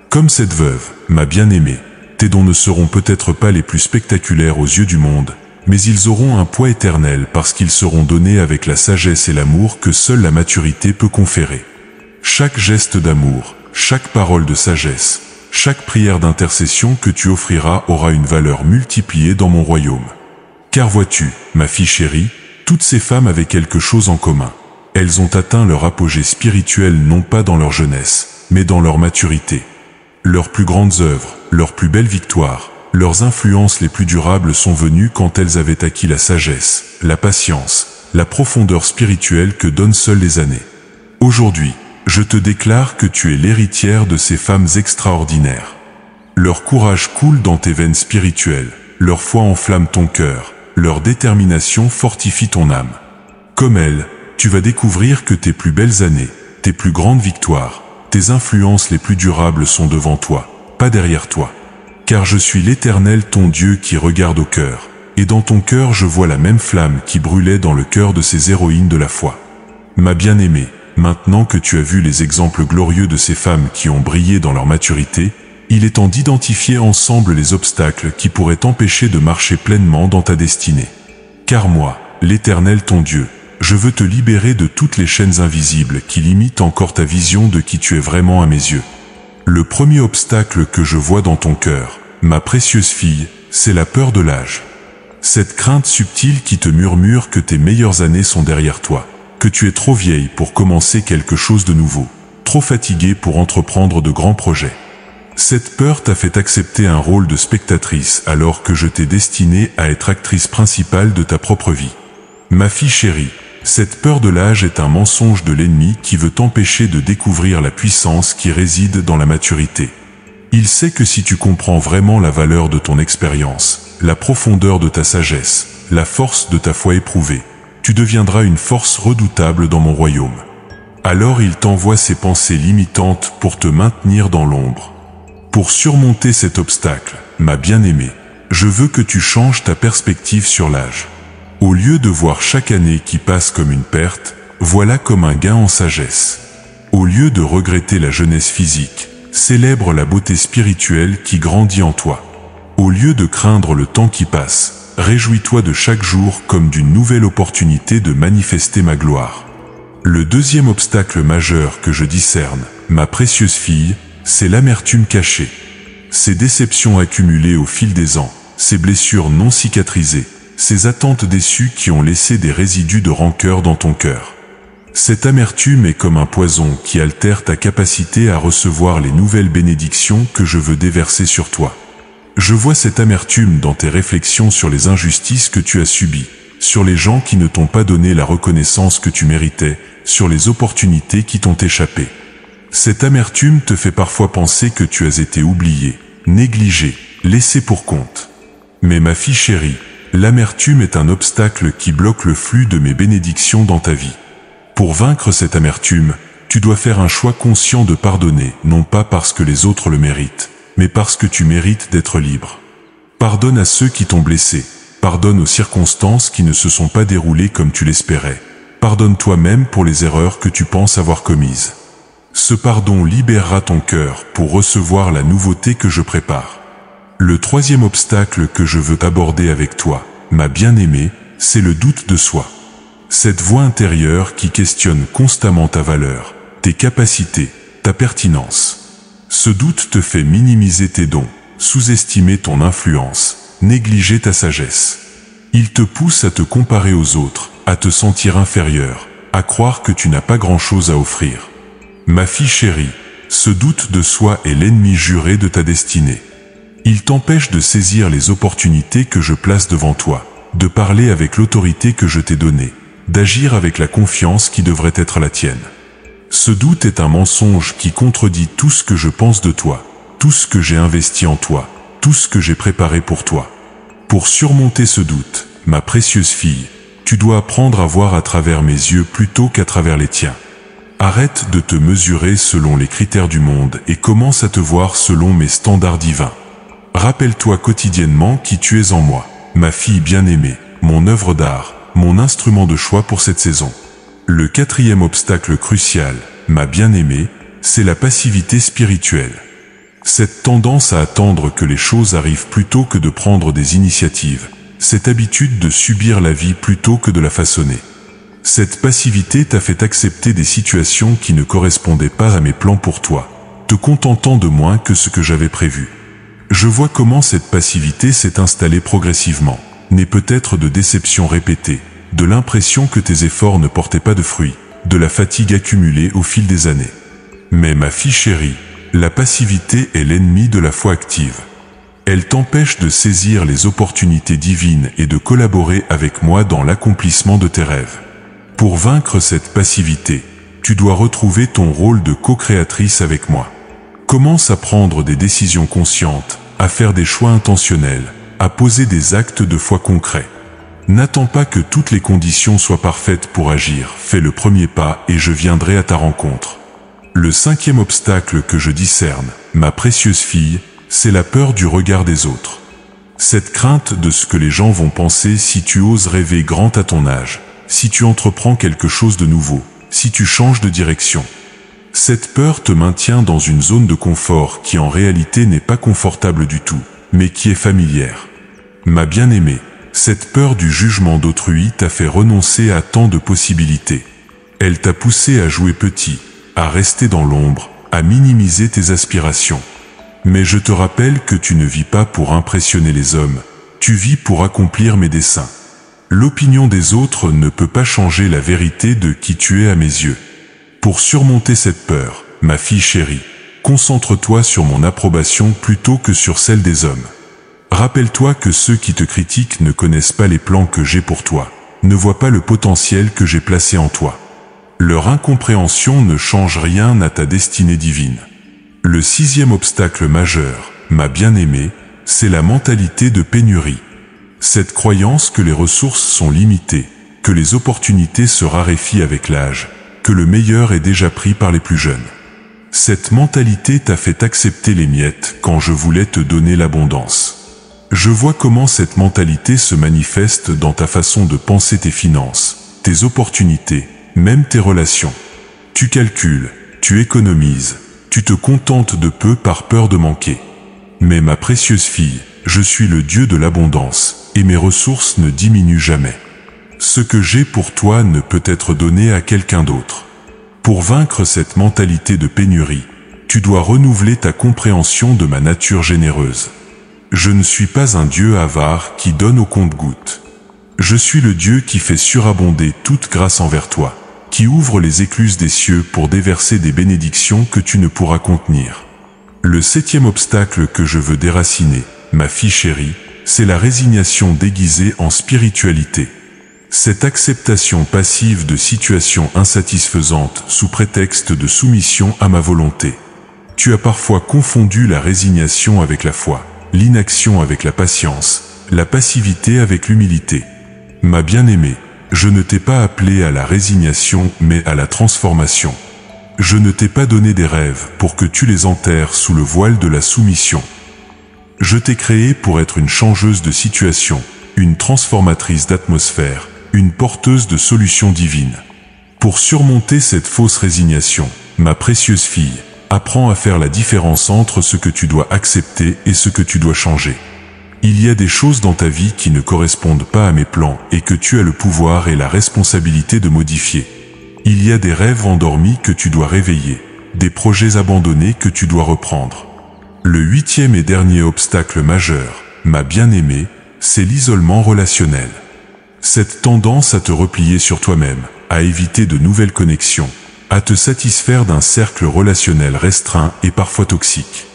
Comme cette veuve, ma bien-aimée, tes dons ne seront peut-être pas les plus spectaculaires aux yeux du monde, mais ils auront un poids éternel parce qu'ils seront donnés avec la sagesse et l'amour que seule la maturité peut conférer. Chaque geste d'amour, chaque parole de sagesse, chaque prière d'intercession que tu offriras aura une valeur multipliée dans mon royaume. Car vois-tu, ma fille chérie, toutes ces femmes avaient quelque chose en commun. Elles ont atteint leur apogée spirituel non pas dans leur jeunesse, mais dans leur maturité. Leurs plus grandes œuvres, leurs plus belles victoires, leurs influences les plus durables sont venues quand elles avaient acquis la sagesse, la patience, la profondeur spirituelle que donnent seules les années. Aujourd'hui, je te déclare que tu es l'héritière de ces femmes extraordinaires. Leur courage coule dans tes veines spirituelles, leur foi enflamme ton cœur, leur détermination fortifie ton âme. Comme elles, tu vas découvrir que tes plus belles années, tes plus grandes victoires, tes influences les plus durables sont devant toi, pas derrière toi. Car je suis l'Éternel ton Dieu qui regarde au cœur, et dans ton cœur je vois la même flamme qui brûlait dans le cœur de ces héroïnes de la foi. Ma bien-aimée, maintenant que tu as vu les exemples glorieux de ces femmes qui ont brillé dans leur maturité, il est temps d'identifier ensemble les obstacles qui pourraient t'empêcher de marcher pleinement dans ta destinée. Car moi, l'Éternel ton Dieu, je veux te libérer de toutes les chaînes invisibles qui limitent encore ta vision de qui tu es vraiment à mes yeux. Le premier obstacle que je vois dans ton cœur, ma précieuse fille, c'est la peur de l'âge. Cette crainte subtile qui te murmure que tes meilleures années sont derrière toi, que tu es trop vieille pour commencer quelque chose de nouveau, trop fatiguée pour entreprendre de grands projets. Cette peur t'a fait accepter un rôle de spectatrice alors que je t'ai destinée à être actrice principale de ta propre vie. Ma fille chérie, cette peur de l'âge est un mensonge de l'ennemi qui veut t'empêcher de découvrir la puissance qui réside dans la maturité. Il sait que si tu comprends vraiment la valeur de ton expérience, la profondeur de ta sagesse, la force de ta foi éprouvée, tu deviendras une force redoutable dans mon royaume. Alors il t'envoie ses pensées limitantes pour te maintenir dans l'ombre. Pour surmonter cet obstacle, ma bien-aimée, je veux que tu changes ta perspective sur l'âge. Au lieu de voir chaque année qui passe comme une perte, voilà comme un gain en sagesse. Au lieu de regretter la jeunesse physique, célèbre la beauté spirituelle qui grandit en toi. Au lieu de craindre le temps qui passe, réjouis-toi de chaque jour comme d'une nouvelle opportunité de manifester ma gloire. Le deuxième obstacle majeur que je discerne, ma précieuse fille, c'est l'amertume cachée. Ces déceptions accumulées au fil des ans, ces blessures non cicatrisées, ces attentes déçues qui ont laissé des résidus de rancœur dans ton cœur. Cette amertume est comme un poison qui altère ta capacité à recevoir les nouvelles bénédictions que je veux déverser sur toi. Je vois cette amertume dans tes réflexions sur les injustices que tu as subies, sur les gens qui ne t'ont pas donné la reconnaissance que tu méritais, sur les opportunités qui t'ont échappé. Cette amertume te fait parfois penser que tu as été oublié, négligé, laissé pour compte. Mais ma fille chérie, l'amertume est un obstacle qui bloque le flux de mes bénédictions dans ta vie. Pour vaincre cette amertume, tu dois faire un choix conscient de pardonner, non pas parce que les autres le méritent, mais parce que tu mérites d'être libre. Pardonne à ceux qui t'ont blessé, pardonne aux circonstances qui ne se sont pas déroulées comme tu l'espérais. Pardonne toi-même pour les erreurs que tu penses avoir commises. Ce pardon libérera ton cœur pour recevoir la nouveauté que je prépare. Le troisième obstacle que je veux aborder avec toi, ma bien-aimée, c'est le doute de soi. Cette voix intérieure qui questionne constamment ta valeur, tes capacités, ta pertinence. Ce doute te fait minimiser tes dons, sous-estimer ton influence, négliger ta sagesse. Il te pousse à te comparer aux autres, à te sentir inférieur, à croire que tu n'as pas grand-chose à offrir. Ma fille chérie, ce doute de soi est l'ennemi juré de ta destinée. Il t'empêche de saisir les opportunités que je place devant toi, de parler avec l'autorité que je t'ai donnée, d'agir avec la confiance qui devrait être la tienne. Ce doute est un mensonge qui contredit tout ce que je pense de toi, tout ce que j'ai investi en toi, tout ce que j'ai préparé pour toi. Pour surmonter ce doute, ma précieuse fille, tu dois apprendre à voir à travers mes yeux plutôt qu'à travers les tiens. Arrête de te mesurer selon les critères du monde et commence à te voir selon mes standards divins. Rappelle-toi quotidiennement qui tu es en moi, ma fille bien-aimée, mon œuvre d'art, mon instrument de choix pour cette saison. Le quatrième obstacle crucial, ma bien-aimée, c'est la passivité spirituelle. Cette tendance à attendre que les choses arrivent plutôt que de prendre des initiatives, cette habitude de subir la vie plutôt que de la façonner. Cette passivité t'a fait accepter des situations qui ne correspondaient pas à mes plans pour toi, te contentant de moins que ce que j'avais prévu. Je vois comment cette passivité s'est installée progressivement, née peut-être de déceptions répétées, de l'impression que tes efforts ne portaient pas de fruits, de la fatigue accumulée au fil des années. Mais ma fille chérie, la passivité est l'ennemi de la foi active. Elle t'empêche de saisir les opportunités divines et de collaborer avec moi dans l'accomplissement de tes rêves. Pour vaincre cette passivité, tu dois retrouver ton rôle de co-créatrice avec moi. Commence à prendre des décisions conscientes, à faire des choix intentionnels, à poser des actes de foi concrets. N'attends pas que toutes les conditions soient parfaites pour agir, fais le premier pas et je viendrai à ta rencontre. Le cinquième obstacle que je discerne, ma précieuse fille, c'est la peur du regard des autres. Cette crainte de ce que les gens vont penser si tu oses rêver grand à ton âge, si tu entreprends quelque chose de nouveau, si tu changes de direction. Cette peur te maintient dans une zone de confort qui en réalité n'est pas confortable du tout, mais qui est familière. Ma bien-aimée, cette peur du jugement d'autrui t'a fait renoncer à tant de possibilités. Elle t'a poussé à jouer petit, à rester dans l'ombre, à minimiser tes aspirations. Mais je te rappelle que tu ne vis pas pour impressionner les hommes, tu vis pour accomplir mes desseins. L'opinion des autres ne peut pas changer la vérité de qui tu es à mes yeux. Pour surmonter cette peur, ma fille chérie, concentre-toi sur mon approbation plutôt que sur celle des hommes. Rappelle-toi que ceux qui te critiquent ne connaissent pas les plans que j'ai pour toi, ne voient pas le potentiel que j'ai placé en toi. Leur incompréhension ne change rien à ta destinée divine. Le sixième obstacle majeur, ma bien-aimée, c'est la mentalité de pénurie. Cette croyance que les ressources sont limitées, que les opportunités se raréfient avec l'âge, que le meilleur est déjà pris par les plus jeunes. Cette mentalité t'a fait accepter les miettes quand je voulais te donner l'abondance. Je vois comment cette mentalité se manifeste dans ta façon de penser tes finances, tes opportunités, même tes relations. Tu calcules, tu économises, tu te contentes de peu par peur de manquer. Mais ma précieuse fille, je suis le Dieu de l'abondance, et mes ressources ne diminuent jamais. Ce que j'ai pour toi ne peut être donné à quelqu'un d'autre. Pour vaincre cette mentalité de pénurie, tu dois renouveler ta compréhension de ma nature généreuse. Je ne suis pas un Dieu avare qui donne au compte-gouttes. Je suis le Dieu qui fait surabonder toute grâce envers toi, qui ouvre les écluses des cieux pour déverser des bénédictions que tu ne pourras contenir. Le septième obstacle que je veux déraciner, ma fille chérie, c'est la résignation déguisée en spiritualité. Cette acceptation passive de situations insatisfaisantes sous prétexte de soumission à ma volonté. Tu as parfois confondu la résignation avec la foi, l'inaction avec la patience, la passivité avec l'humilité. Ma bien-aimée, je ne t'ai pas appelé à la résignation mais à la transformation. Je ne t'ai pas donné des rêves pour que tu les enterres sous le voile de la soumission. Je t'ai créé pour être une changeuse de situation, une transformatrice d'atmosphère, une porteuse de solutions divines. Pour surmonter cette fausse résignation, ma précieuse fille, apprends à faire la différence entre ce que tu dois accepter et ce que tu dois changer. Il y a des choses dans ta vie qui ne correspondent pas à mes plans et que tu as le pouvoir et la responsabilité de modifier. Il y a des rêves endormis que tu dois réveiller, des projets abandonnés que tu dois reprendre. Le huitième et dernier obstacle majeur, ma bien-aimée, c'est l'isolement relationnel. Cette tendance à te replier sur toi-même, à éviter de nouvelles connexions, à te satisfaire d'un cercle relationnel restreint et parfois toxique.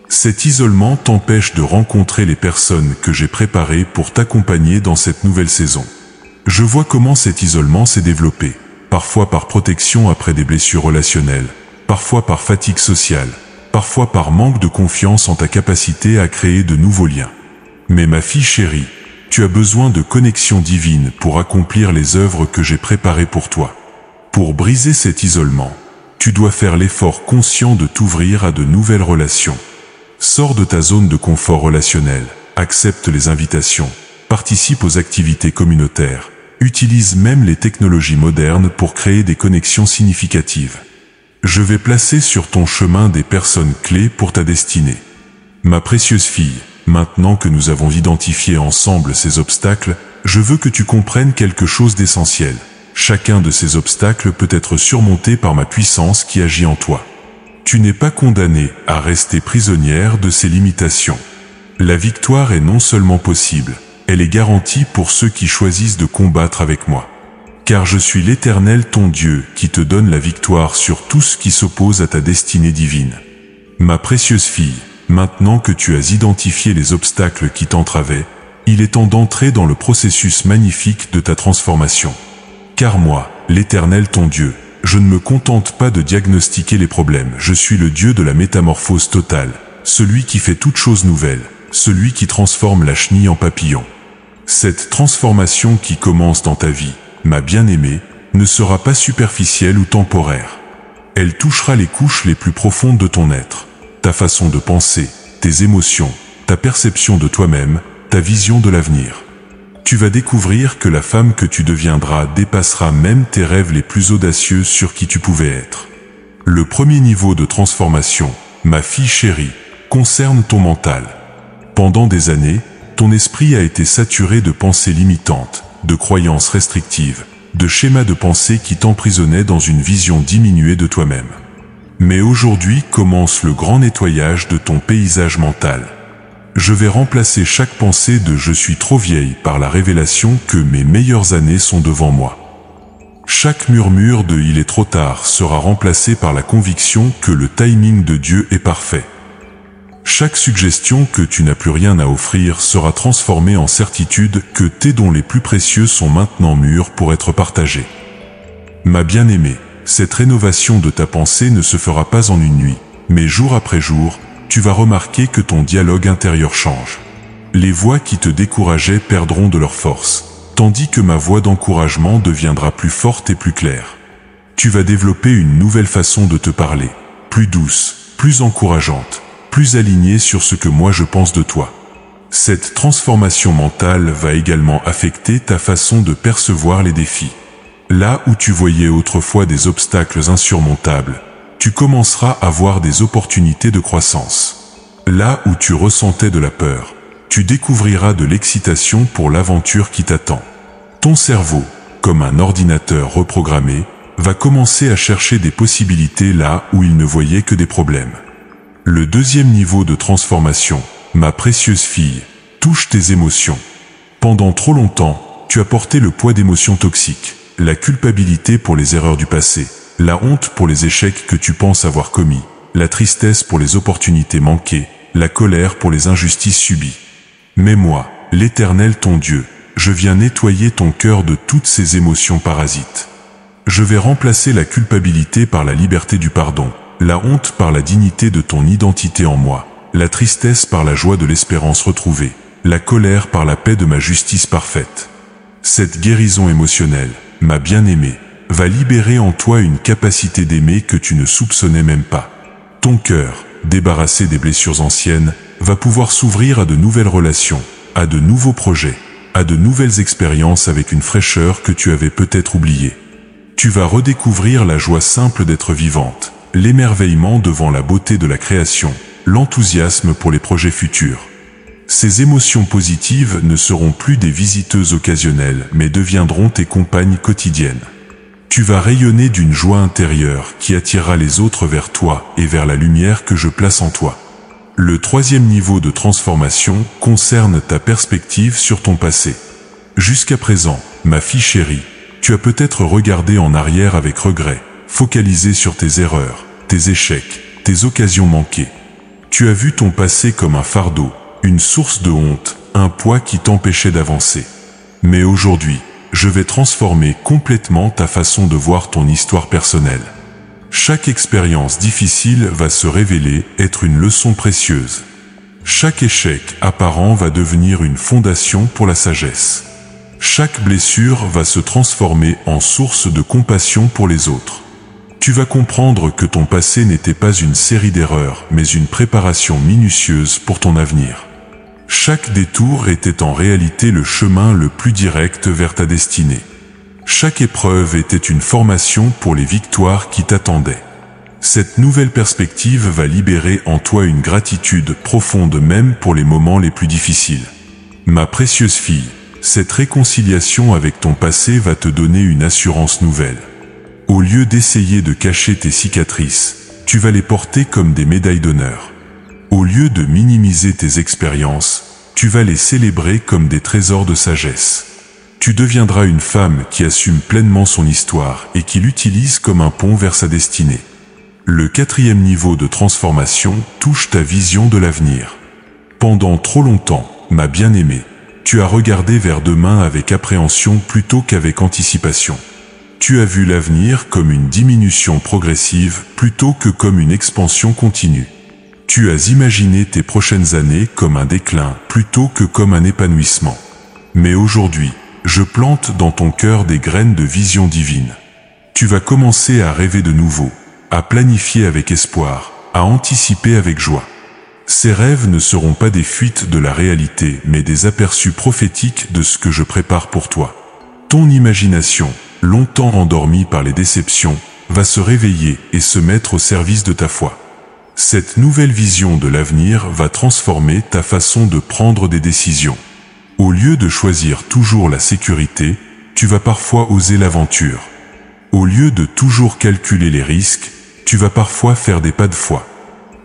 Cet isolement t'empêche de rencontrer les personnes que j'ai préparées pour t'accompagner dans cette nouvelle saison. Je vois comment cet isolement s'est développé, parfois par protection après des blessures relationnelles, parfois par fatigue sociale, parfois par manque de confiance en ta capacité à créer de nouveaux liens. Mais ma fille chérie, tu as besoin de connexion divine pour accomplir les œuvres que j'ai préparées pour toi. Pour briser cet isolement, tu dois faire l'effort conscient de t'ouvrir à de nouvelles relations. Sors de ta zone de confort relationnel, accepte les invitations, participe aux activités communautaires, utilise même les technologies modernes pour créer des connexions significatives. Je vais placer sur ton chemin des personnes clés pour ta destinée. Ma précieuse fille, maintenant que nous avons identifié ensemble ces obstacles, je veux que tu comprennes quelque chose d'essentiel. Chacun de ces obstacles peut être surmonté par ma puissance qui agit en toi. Tu n'es pas condamné à rester prisonnière de ces limitations. La victoire est non seulement possible, elle est garantie pour ceux qui choisissent de combattre avec moi. Car je suis l'Éternel ton Dieu qui te donne la victoire sur tout ce qui s'oppose à ta destinée divine. Ma précieuse fille, maintenant que tu as identifié les obstacles qui t'entravaient, il est temps d'entrer dans le processus magnifique de ta transformation. Car moi, l'Éternel ton Dieu, je ne me contente pas de diagnostiquer les problèmes, je suis le Dieu de la métamorphose totale, celui qui fait toute chose nouvelle, celui qui transforme la chenille en papillon. Cette transformation qui commence dans ta vie, ma bien-aimée, ne sera pas superficielle ou temporaire. Elle touchera les couches les plus profondes de ton être, ta façon de penser, tes émotions, ta perception de toi-même, ta vision de l'avenir. Tu vas découvrir que la femme que tu deviendras dépassera même tes rêves les plus audacieux sur qui tu pouvais être. Le premier niveau de transformation, ma fille chérie, concerne ton mental. Pendant des années, ton esprit a été saturé de pensées limitantes, de croyances restrictives, de schémas de pensée qui t'emprisonnaient dans une vision diminuée de toi-même. Mais aujourd'hui commence le grand nettoyage de ton paysage mental. Je vais remplacer chaque pensée de « je suis trop vieille » par la révélation que mes meilleures années sont devant moi. Chaque murmure de « il est trop tard » sera remplacé par la conviction que le timing de Dieu est parfait. Chaque suggestion que tu n'as plus rien à offrir sera transformée en certitude que tes dons les plus précieux sont maintenant mûrs pour être partagés. Ma bien-aimée, cette rénovation de ta pensée ne se fera pas en une nuit, mais jour après jour, tu vas remarquer que ton dialogue intérieur change. Les voix qui te décourageaient perdront de leur force, tandis que ma voix d'encouragement deviendra plus forte et plus claire. Tu vas développer une nouvelle façon de te parler, plus douce, plus encourageante, plus alignée sur ce que moi je pense de toi. Cette transformation mentale va également affecter ta façon de percevoir les défis. Là où tu voyais autrefois des obstacles insurmontables, tu commenceras à voir des opportunités de croissance. Là où tu ressentais de la peur, tu découvriras de l'excitation pour l'aventure qui t'attend. Ton cerveau, comme un ordinateur reprogrammé, va commencer à chercher des possibilités là où il ne voyait que des problèmes. Le deuxième niveau de transformation, ma précieuse fille, touche tes émotions. Pendant trop longtemps, tu as porté le poids d'émotions toxiques, la culpabilité pour les erreurs du passé, la honte pour les échecs que tu penses avoir commis, la tristesse pour les opportunités manquées, la colère pour les injustices subies. Mais moi, l'Éternel ton Dieu, je viens nettoyer ton cœur de toutes ces émotions parasites. Je vais remplacer la culpabilité par la liberté du pardon, la honte par la dignité de ton identité en moi, la tristesse par la joie de l'espérance retrouvée, la colère par la paix de ma justice parfaite. Cette guérison émotionnelle, ma bien-aimée, va libérer en toi une capacité d'aimer que tu ne soupçonnais même pas. Ton cœur, débarrassé des blessures anciennes, va pouvoir s'ouvrir à de nouvelles relations, à de nouveaux projets, à de nouvelles expériences avec une fraîcheur que tu avais peut-être oubliée. Tu vas redécouvrir la joie simple d'être vivante, l'émerveillement devant la beauté de la création, l'enthousiasme pour les projets futurs. Ces émotions positives ne seront plus des visiteuses occasionnelles, mais deviendront tes compagnes quotidiennes. Tu vas rayonner d'une joie intérieure qui attirera les autres vers toi et vers la lumière que je place en toi. Le troisième niveau de transformation concerne ta perspective sur ton passé. Jusqu'à présent, ma fille chérie, tu as peut-être regardé en arrière avec regret, focalisé sur tes erreurs, tes échecs, tes occasions manquées. Tu as vu ton passé comme un fardeau, une source de honte, un poids qui t'empêchait d'avancer. Mais aujourd'hui, je vais transformer complètement ta façon de voir ton histoire personnelle. Chaque expérience difficile va se révéler être une leçon précieuse. Chaque échec apparent va devenir une fondation pour la sagesse. Chaque blessure va se transformer en source de compassion pour les autres. Tu vas comprendre que ton passé n'était pas une série d'erreurs, mais une préparation minutieuse pour ton avenir. Chaque détour était en réalité le chemin le plus direct vers ta destinée. Chaque épreuve était une formation pour les victoires qui t'attendaient. Cette nouvelle perspective va libérer en toi une gratitude profonde même pour les moments les plus difficiles. Ma précieuse fille, cette réconciliation avec ton passé va te donner une assurance nouvelle. Au lieu d'essayer de cacher tes cicatrices, tu vas les porter comme des médailles d'honneur. Au lieu de minimiser tes expériences, tu vas les célébrer comme des trésors de sagesse. Tu deviendras une femme qui assume pleinement son histoire et qui l'utilise comme un pont vers sa destinée. Le quatrième niveau de transformation touche ta vision de l'avenir. Pendant trop longtemps, ma bien-aimée, tu as regardé vers demain avec appréhension plutôt qu'avec anticipation. Tu as vu l'avenir comme une diminution progressive plutôt que comme une expansion continue. Tu as imaginé tes prochaines années comme un déclin plutôt que comme un épanouissement. Mais aujourd'hui, je plante dans ton cœur des graines de vision divine. Tu vas commencer à rêver de nouveau, à planifier avec espoir, à anticiper avec joie. Ces rêves ne seront pas des fuites de la réalité, mais des aperçus prophétiques de ce que je prépare pour toi. Ton imagination, longtemps endormie par les déceptions, va se réveiller et se mettre au service de ta foi. Cette nouvelle vision de l'avenir va transformer ta façon de prendre des décisions. Au lieu de choisir toujours la sécurité, tu vas parfois oser l'aventure. Au lieu de toujours calculer les risques, tu vas parfois faire des pas de foi.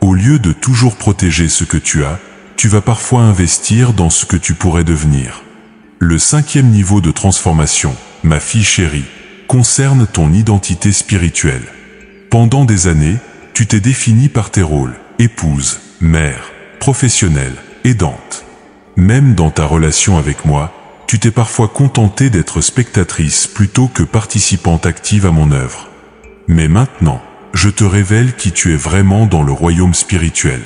Au lieu de toujours protéger ce que tu as, tu vas parfois investir dans ce que tu pourrais devenir. Le cinquième niveau de transformation, ma fille chérie, concerne ton identité spirituelle. Pendant des années, tu t'es définie par tes rôles, épouse, mère, professionnelle, aidante. Même dans ta relation avec moi, tu t'es parfois contentée d'être spectatrice plutôt que participante active à mon œuvre. Mais maintenant, je te révèle qui tu es vraiment dans le royaume spirituel.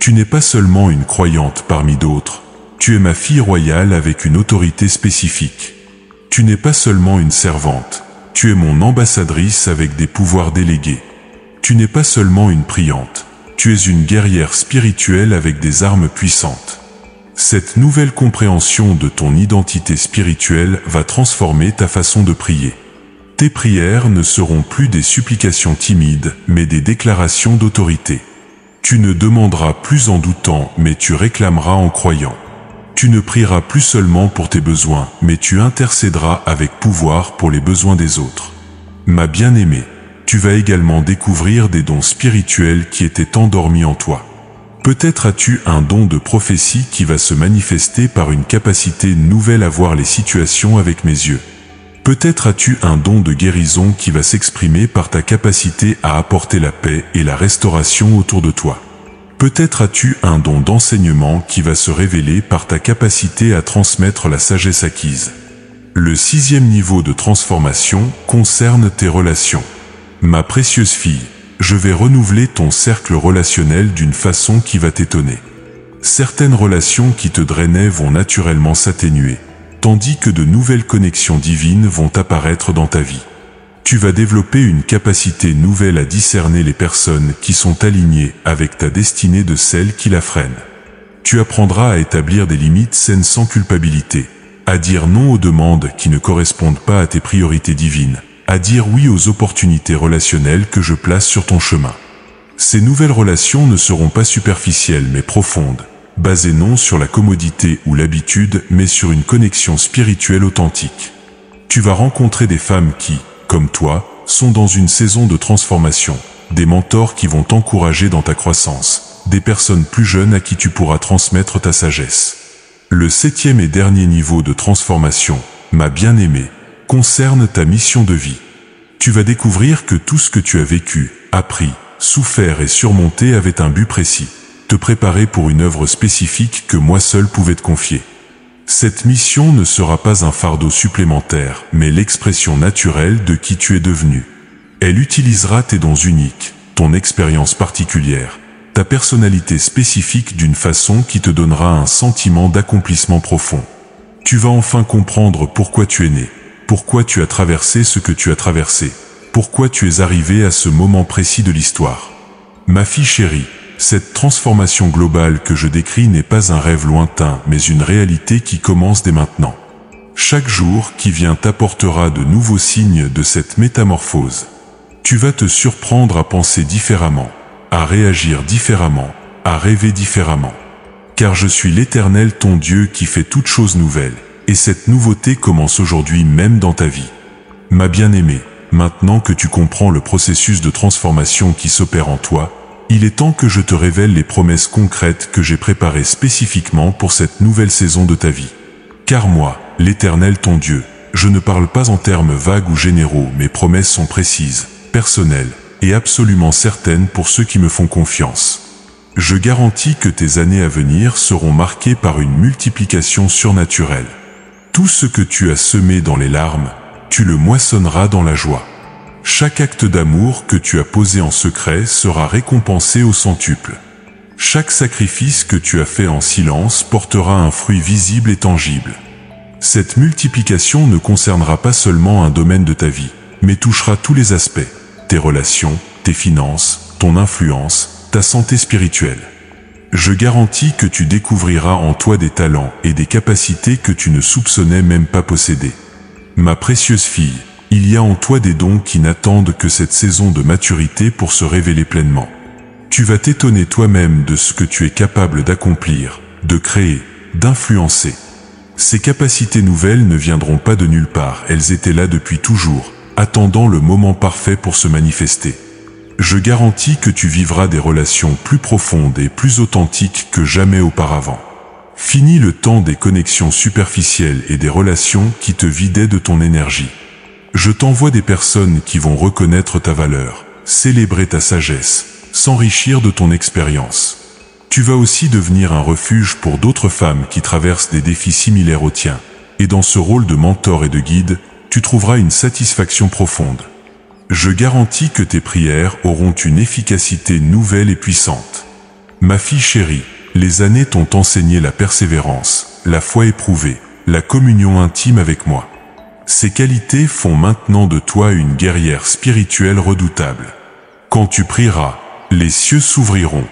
Tu n'es pas seulement une croyante parmi d'autres, tu es ma fille royale avec une autorité spécifique. Tu n'es pas seulement une servante, tu es mon ambassadrice avec des pouvoirs délégués. Tu n'es pas seulement une priante, tu es une guerrière spirituelle avec des armes puissantes. Cette nouvelle compréhension de ton identité spirituelle va transformer ta façon de prier. Tes prières ne seront plus des supplications timides, mais des déclarations d'autorité. Tu ne demanderas plus en doutant, mais tu réclameras en croyant. Tu ne prieras plus seulement pour tes besoins, mais tu intercéderas avec pouvoir pour les besoins des autres. Ma bien-aimée, tu vas également découvrir des dons spirituels qui étaient endormis en toi. Peut-être as-tu un don de prophétie qui va se manifester par une capacité nouvelle à voir les situations avec mes yeux. Peut-être as-tu un don de guérison qui va s'exprimer par ta capacité à apporter la paix et la restauration autour de toi. Peut-être as-tu un don d'enseignement qui va se révéler par ta capacité à transmettre la sagesse acquise. Le sixième niveau de transformation concerne tes relations. Ma précieuse fille, je vais renouveler ton cercle relationnel d'une façon qui va t'étonner. Certaines relations qui te drainaient vont naturellement s'atténuer, tandis que de nouvelles connexions divines vont apparaître dans ta vie. Tu vas développer une capacité nouvelle à discerner les personnes qui sont alignées avec ta destinée de celles qui la freinent. Tu apprendras à établir des limites saines sans culpabilité, à dire non aux demandes qui ne correspondent pas à tes priorités divines, à dire oui aux opportunités relationnelles que je place sur ton chemin. Ces nouvelles relations ne seront pas superficielles mais profondes, basées non sur la commodité ou l'habitude mais sur une connexion spirituelle authentique. Tu vas rencontrer des femmes qui, comme toi, sont dans une saison de transformation, des mentors qui vont t'encourager dans ta croissance, des personnes plus jeunes à qui tu pourras transmettre ta sagesse. Le 7e et dernier niveau de transformation, ma bien-aimée, concerne ta mission de vie. Tu vas découvrir que tout ce que tu as vécu, appris, souffert et surmonté avait un but précis, te préparer pour une œuvre spécifique que moi seul pouvais te confier. Cette mission ne sera pas un fardeau supplémentaire, mais l'expression naturelle de qui tu es devenu. Elle utilisera tes dons uniques, ton expérience particulière, ta personnalité spécifique d'une façon qui te donnera un sentiment d'accomplissement profond. Tu vas enfin comprendre pourquoi tu es né, pourquoi tu as traversé ce que tu as traversé, pourquoi tu es arrivé à ce moment précis de l'histoire. Ma fille chérie, cette transformation globale que je décris n'est pas un rêve lointain, mais une réalité qui commence dès maintenant. Chaque jour qui vient t'apportera de nouveaux signes de cette métamorphose. Tu vas te surprendre à penser différemment, à réagir différemment, à rêver différemment. Car je suis l'Éternel ton Dieu qui fait toutes choses nouvelles, et cette nouveauté commence aujourd'hui même dans ta vie. Ma bien-aimée, maintenant que tu comprends le processus de transformation qui s'opère en toi, il est temps que je te révèle les promesses concrètes que j'ai préparées spécifiquement pour cette nouvelle saison de ta vie. Car moi, l'Éternel ton Dieu, je ne parle pas en termes vagues ou généraux, mes promesses sont précises, personnelles et absolument certaines pour ceux qui me font confiance. Je garantis que tes années à venir seront marquées par une multiplication surnaturelle. Tout ce que tu as semé dans les larmes, tu le moissonneras dans la joie. Chaque acte d'amour que tu as posé en secret sera récompensé au centuple. Chaque sacrifice que tu as fait en silence portera un fruit visible et tangible. Cette multiplication ne concernera pas seulement un domaine de ta vie, mais touchera tous les aspects, tes relations, tes finances, ton influence, ta santé spirituelle. Je garantis que tu découvriras en toi des talents et des capacités que tu ne soupçonnais même pas posséder. Ma précieuse fille, il y a en toi des dons qui n'attendent que cette saison de maturité pour se révéler pleinement. Tu vas t'étonner toi-même de ce que tu es capable d'accomplir, de créer, d'influencer. Ces capacités nouvelles ne viendront pas de nulle part, elles étaient là depuis toujours, attendant le moment parfait pour se manifester. Je garantis que tu vivras des relations plus profondes et plus authentiques que jamais auparavant. Fini le temps des connexions superficielles et des relations qui te vidaient de ton énergie. Je t'envoie des personnes qui vont reconnaître ta valeur, célébrer ta sagesse, s'enrichir de ton expérience. Tu vas aussi devenir un refuge pour d'autres femmes qui traversent des défis similaires aux tiens, et dans ce rôle de mentor et de guide, tu trouveras une satisfaction profonde. Je garantis que tes prières auront une efficacité nouvelle et puissante. Ma fille chérie, les années t'ont enseigné la persévérance, la foi éprouvée, la communion intime avec moi. Ces qualités font maintenant de toi une guerrière spirituelle redoutable. Quand tu prieras, les cieux s'ouvriront.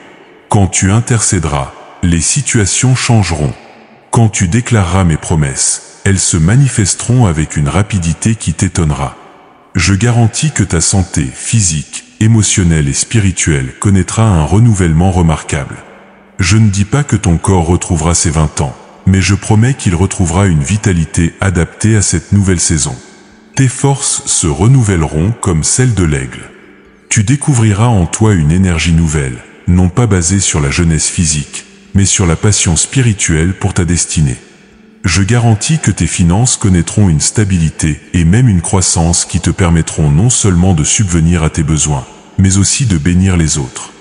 Quand tu intercéderas, les situations changeront. Quand tu déclareras mes promesses, elles se manifesteront avec une rapidité qui t'étonnera. Je garantis que ta santé physique, émotionnelle et spirituelle connaîtra un renouvellement remarquable. Je ne dis pas que ton corps retrouvera ses 20 ans, mais je promets qu'il retrouvera une vitalité adaptée à cette nouvelle saison. Tes forces se renouvelleront comme celles de l'aigle. Tu découvriras en toi une énergie nouvelle, non pas basée sur la jeunesse physique, mais sur la passion spirituelle pour ta destinée. Je garantis que tes finances connaîtront une stabilité et même une croissance qui te permettront non seulement de subvenir à tes besoins, mais aussi de bénir les autres.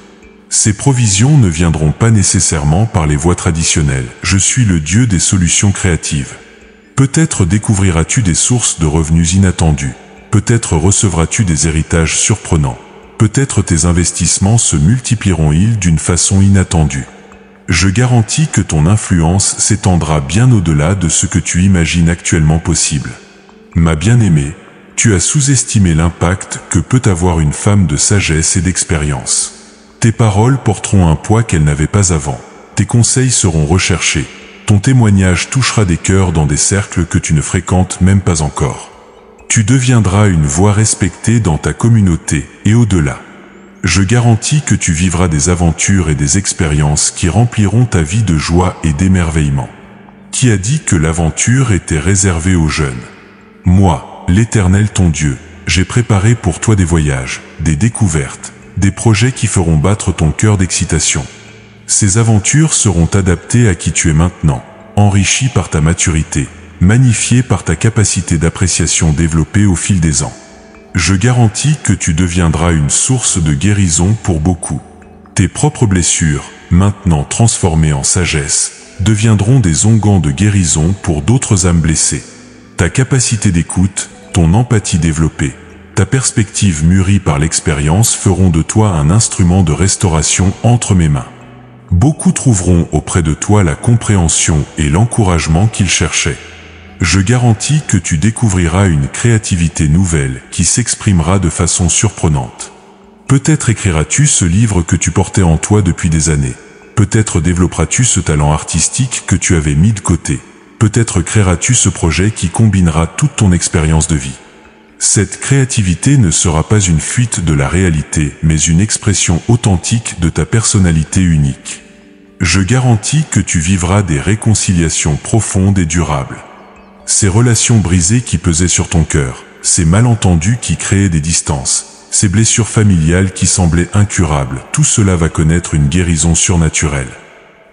Ces provisions ne viendront pas nécessairement par les voies traditionnelles. Je suis le Dieu des solutions créatives. Peut-être découvriras-tu des sources de revenus inattendus. Peut-être recevras-tu des héritages surprenants. Peut-être tes investissements se multiplieront-ils d'une façon inattendue. Je garantis que ton influence s'étendra bien au-delà de ce que tu imagines actuellement possible. Ma bien-aimée, tu as sous-estimé l'impact que peut avoir une femme de sagesse et d'expérience. Tes paroles porteront un poids qu'elles n'avaient pas avant. Tes conseils seront recherchés. Ton témoignage touchera des cœurs dans des cercles que tu ne fréquentes même pas encore. Tu deviendras une voix respectée dans ta communauté et au-delà. Je garantis que tu vivras des aventures et des expériences qui rempliront ta vie de joie et d'émerveillement. Qui a dit que l'aventure était réservée aux jeunes? Moi, l'Éternel ton Dieu, j'ai préparé pour toi des voyages, des découvertes, des projets qui feront battre ton cœur d'excitation. Ces aventures seront adaptées à qui tu es maintenant, enrichies par ta maturité, magnifiées par ta capacité d'appréciation développée au fil des ans. Je garantis que tu deviendras une source de guérison pour beaucoup. Tes propres blessures, maintenant transformées en sagesse, deviendront des onguents de guérison pour d'autres âmes blessées. Ta capacité d'écoute, ton empathie développée, ta perspective mûrie par l'expérience feront de toi un instrument de restauration entre mes mains. Beaucoup trouveront auprès de toi la compréhension et l'encouragement qu'ils cherchaient. Je garantis que tu découvriras une créativité nouvelle qui s'exprimera de façon surprenante. Peut-être écriras-tu ce livre que tu portais en toi depuis des années. Peut-être développeras-tu ce talent artistique que tu avais mis de côté. Peut-être créeras-tu ce projet qui combinera toute ton expérience de vie. Cette créativité ne sera pas une fuite de la réalité, mais une expression authentique de ta personnalité unique. Je garantis que tu vivras des réconciliations profondes et durables. Ces relations brisées qui pesaient sur ton cœur, ces malentendus qui créaient des distances, ces blessures familiales qui semblaient incurables, tout cela va connaître une guérison surnaturelle.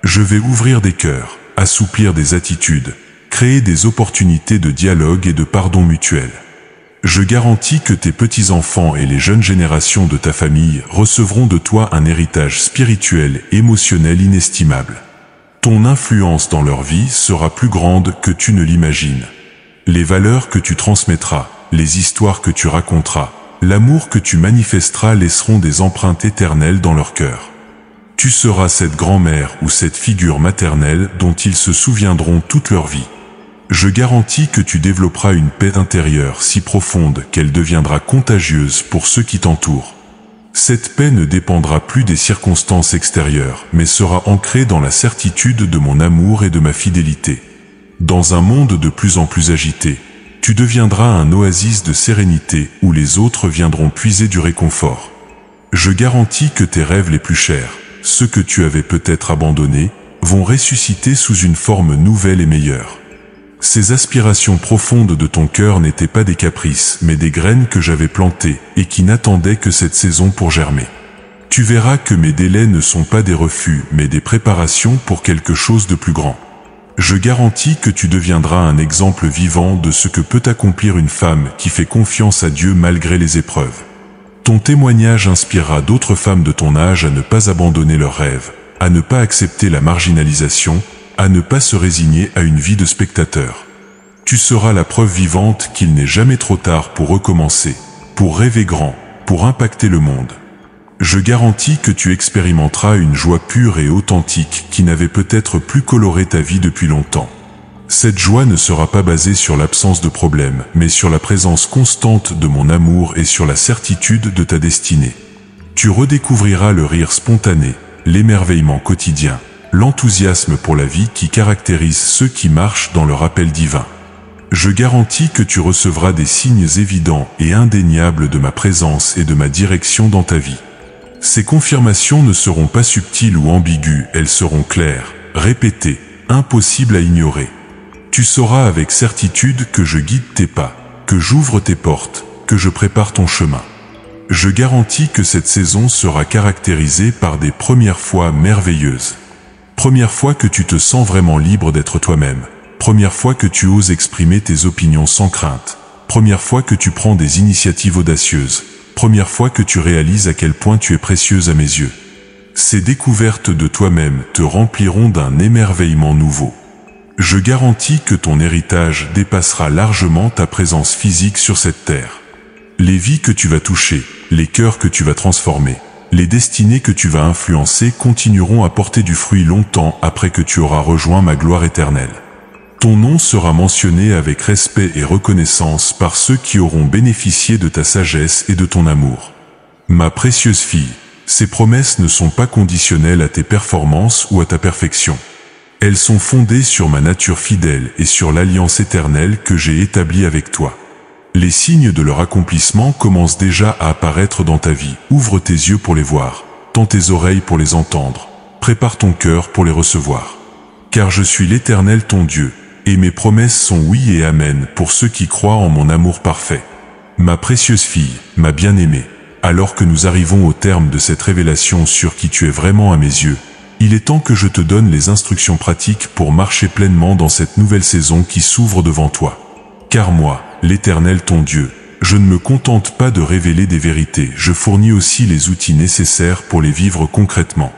Je vais ouvrir des cœurs, assouplir des attitudes, créer des opportunités de dialogue et de pardon mutuel. Je garantis que tes petits-enfants et les jeunes générations de ta famille recevront de toi un héritage spirituel, émotionnel inestimable. Ton influence dans leur vie sera plus grande que tu ne l'imagines. Les valeurs que tu transmettras, les histoires que tu raconteras, l'amour que tu manifesteras laisseront des empreintes éternelles dans leur cœur. Tu seras cette grand-mère ou cette figure maternelle dont ils se souviendront toute leur vie. Je garantis que tu développeras une paix intérieure si profonde qu'elle deviendra contagieuse pour ceux qui t'entourent. Cette paix ne dépendra plus des circonstances extérieures, mais sera ancrée dans la certitude de mon amour et de ma fidélité. Dans un monde de plus en plus agité, tu deviendras un oasis de sérénité où les autres viendront puiser du réconfort. Je garantis que tes rêves les plus chers, ceux que tu avais peut-être abandonnés, vont ressusciter sous une forme nouvelle et meilleure. Ces aspirations profondes de ton cœur n'étaient pas des caprices, mais des graines que j'avais plantées et qui n'attendaient que cette saison pour germer. Tu verras que mes délais ne sont pas des refus, mais des préparations pour quelque chose de plus grand. Je garantis que tu deviendras un exemple vivant de ce que peut accomplir une femme qui fait confiance à Dieu malgré les épreuves. Ton témoignage inspirera d'autres femmes de ton âge à ne pas abandonner leurs rêves, à ne pas accepter la marginalisation, à ne pas se résigner à une vie de spectateur. Tu seras la preuve vivante qu'il n'est jamais trop tard pour recommencer, pour rêver grand, pour impacter le monde. Je garantis que tu expérimenteras une joie pure et authentique qui n'avait peut-être plus coloré ta vie depuis longtemps. Cette joie ne sera pas basée sur l'absence de problèmes, mais sur la présence constante de mon amour et sur la certitude de ta destinée. Tu redécouvriras le rire spontané, l'émerveillement quotidien, l'enthousiasme pour la vie qui caractérise ceux qui marchent dans le rappel divin. Je garantis que tu recevras des signes évidents et indéniables de ma présence et de ma direction dans ta vie. Ces confirmations ne seront pas subtiles ou ambiguës, elles seront claires, répétées, impossibles à ignorer. Tu sauras avec certitude que je guide tes pas, que j'ouvre tes portes, que je prépare ton chemin. Je garantis que cette saison sera caractérisée par des premières fois merveilleuses. Première fois que tu te sens vraiment libre d'être toi-même. Première fois que tu oses exprimer tes opinions sans crainte. Première fois que tu prends des initiatives audacieuses. Première fois que tu réalises à quel point tu es précieuse à mes yeux. Ces découvertes de toi-même te rempliront d'un émerveillement nouveau. Je garantis que ton héritage dépassera largement ta présence physique sur cette terre. Les vies que tu vas toucher, les cœurs que tu vas transformer, les destinées que tu vas influencer continueront à porter du fruit longtemps après que tu auras rejoint ma gloire éternelle. Ton nom sera mentionné avec respect et reconnaissance par ceux qui auront bénéficié de ta sagesse et de ton amour. Ma précieuse fille, ces promesses ne sont pas conditionnelles à tes performances ou à ta perfection. Elles sont fondées sur ma nature fidèle et sur l'alliance éternelle que j'ai établie avec toi. Les signes de leur accomplissement commencent déjà à apparaître dans ta vie. Ouvre tes yeux pour les voir, tends tes oreilles pour les entendre, prépare ton cœur pour les recevoir. Car je suis l'Éternel ton Dieu, et mes promesses sont oui et amen pour ceux qui croient en mon amour parfait. Ma précieuse fille, ma bien-aimée, alors que nous arrivons au terme de cette révélation sur qui tu es vraiment à mes yeux, il est temps que je te donne les instructions pratiques pour marcher pleinement dans cette nouvelle saison qui s'ouvre devant toi. Car moi, l'Éternel ton Dieu, je ne me contente pas de révéler des vérités, je fournis aussi les outils nécessaires pour les vivre concrètement.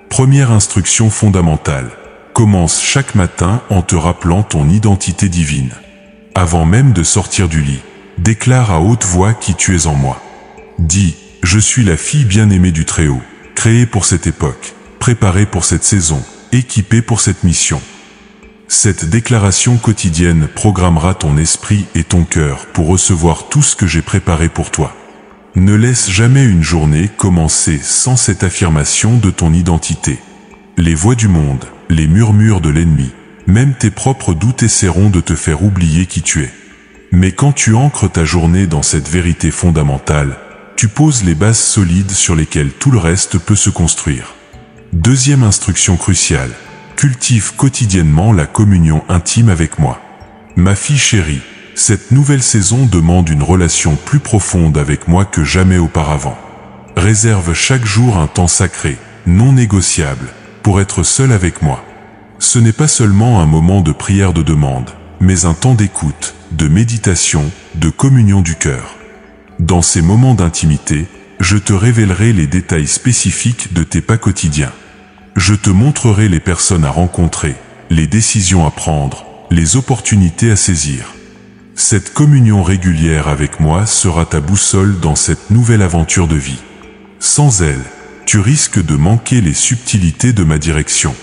Première instruction fondamentale. Commence chaque matin en te rappelant ton identité divine. Avant même de sortir du lit, déclare à haute voix qui tu es en moi. Dis, je suis la fille bien-aimée du Très-Haut, créée pour cette époque, préparée pour cette saison, équipée pour cette mission. Cette déclaration quotidienne programmera ton esprit et ton cœur pour recevoir tout ce que j'ai préparé pour toi. Ne laisse jamais une journée commencer sans cette affirmation de ton identité. Les voix du monde, les murmures de l'ennemi, même tes propres doutes essaieront de te faire oublier qui tu es. Mais quand tu ancres ta journée dans cette vérité fondamentale, tu poses les bases solides sur lesquelles tout le reste peut se construire. Deuxième instruction cruciale. Cultive quotidiennement la communion intime avec moi. Ma fille chérie, cette nouvelle saison demande une relation plus profonde avec moi que jamais auparavant. Réserve chaque jour un temps sacré, non négociable, pour être seul avec moi. Ce n'est pas seulement un moment de prière de demande, mais un temps d'écoute, de méditation, de communion du cœur. Dans ces moments d'intimité, je te révélerai les détails spécifiques de tes pas quotidiens. Je te montrerai les personnes à rencontrer, les décisions à prendre, les opportunités à saisir. Cette communion régulière avec moi sera ta boussole dans cette nouvelle aventure de vie. Sans elle, tu risques de manquer les subtilités de ma direction.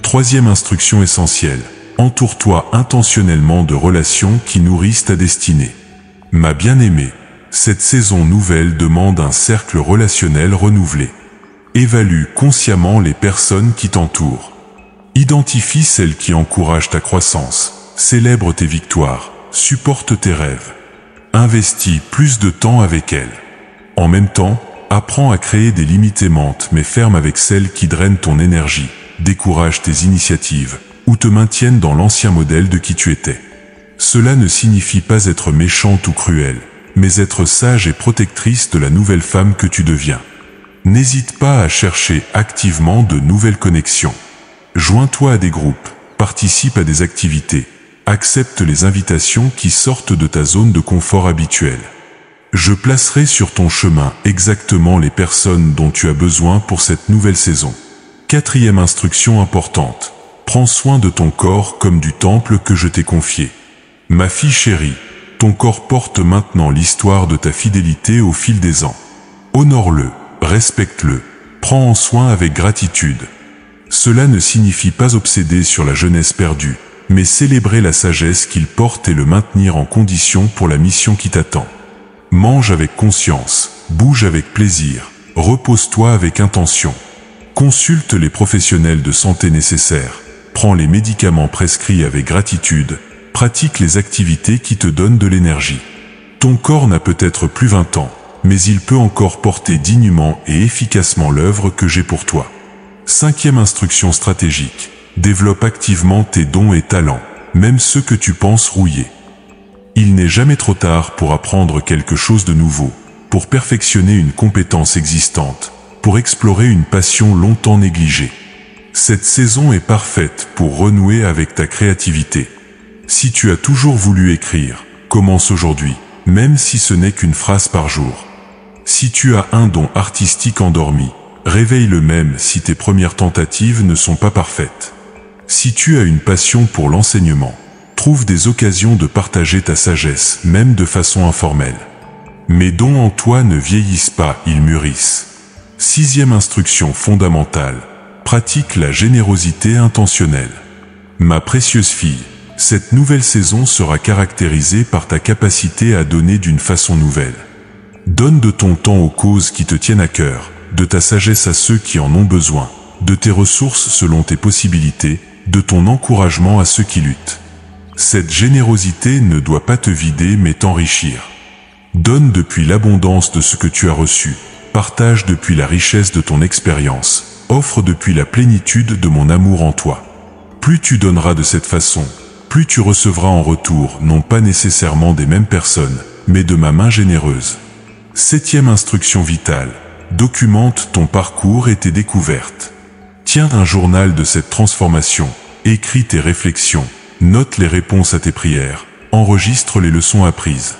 Troisième instruction essentielle. Entoure-toi intentionnellement de relations qui nourrissent ta destinée. Ma bien-aimée, cette saison nouvelle demande un cercle relationnel renouvelé. Évalue consciemment les personnes qui t'entourent. Identifie celles qui encouragent ta croissance, célèbre tes victoires, supporte tes rêves. Investis plus de temps avec elles. En même temps, apprends à créer des limites aimantes mais fermes avec celles qui drainent ton énergie, découragent tes initiatives, ou te maintiennent dans l'ancien modèle de qui tu étais. Cela ne signifie pas être méchante ou cruelle, mais être sage et protectrice de la nouvelle femme que tu deviens. N'hésite pas à chercher activement de nouvelles connexions. Joins-toi à des groupes, participe à des activités, accepte les invitations qui sortent de ta zone de confort habituelle. Je placerai sur ton chemin exactement les personnes dont tu as besoin pour cette nouvelle saison. Quatrième instruction importante. Prends soin de ton corps comme du temple que je t'ai confié. Ma fille chérie, ton corps porte maintenant l'histoire de ta fidélité au fil des ans. Honore-le. Respecte-le, prends en soin avec gratitude. Cela ne signifie pas obséder sur la jeunesse perdue, mais célébrer la sagesse qu'il porte et le maintenir en condition pour la mission qui t'attend. Mange avec conscience, bouge avec plaisir, repose-toi avec intention. Consulte les professionnels de santé nécessaires, prends les médicaments prescrits avec gratitude, pratique les activités qui te donnent de l'énergie. Ton corps n'a peut-être plus 20 ans, mais il peut encore porter dignement et efficacement l'œuvre que j'ai pour toi. Cinquième instruction stratégique. Développe activement tes dons et talents, même ceux que tu penses rouillés. Il n'est jamais trop tard pour apprendre quelque chose de nouveau, pour perfectionner une compétence existante, pour explorer une passion longtemps négligée. Cette saison est parfaite pour renouer avec ta créativité. Si tu as toujours voulu écrire, commence aujourd'hui, même si ce n'est qu'une phrase par jour. Si tu as un don artistique endormi, réveille-le même si tes premières tentatives ne sont pas parfaites. Si tu as une passion pour l'enseignement, trouve des occasions de partager ta sagesse, même de façon informelle. Mes dons en toi ne vieillissent pas, ils mûrissent. Sixième instruction fondamentale. Pratique la générosité intentionnelle. Ma précieuse fille, cette nouvelle saison sera caractérisée par ta capacité à donner d'une façon nouvelle. Donne de ton temps aux causes qui te tiennent à cœur, de ta sagesse à ceux qui en ont besoin, de tes ressources selon tes possibilités, de ton encouragement à ceux qui luttent. Cette générosité ne doit pas te vider mais t'enrichir. Donne depuis l'abondance de ce que tu as reçu, partage depuis la richesse de ton expérience, offre depuis la plénitude de mon amour en toi. Plus tu donneras de cette façon, plus tu recevras en retour non pas nécessairement des mêmes personnes, mais de ma main généreuse. Septième instruction vitale. Documente ton parcours et tes découvertes. Tiens un journal de cette transformation, écris tes réflexions, note les réponses à tes prières, enregistre les leçons apprises.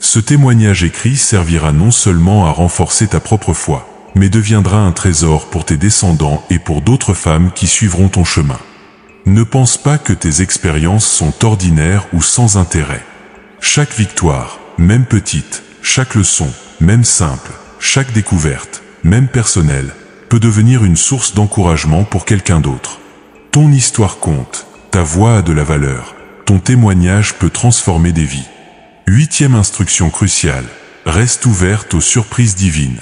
Ce témoignage écrit servira non seulement à renforcer ta propre foi, mais deviendra un trésor pour tes descendants et pour d'autres femmes qui suivront ton chemin. Ne pense pas que tes expériences sont ordinaires ou sans intérêt. Chaque victoire, même petite, chaque leçon, même simple, chaque découverte, même personnelle, peut devenir une source d'encouragement pour quelqu'un d'autre. Ton histoire compte, ta voix a de la valeur, ton témoignage peut transformer des vies. 8e instruction cruciale, reste ouverte aux surprises divines.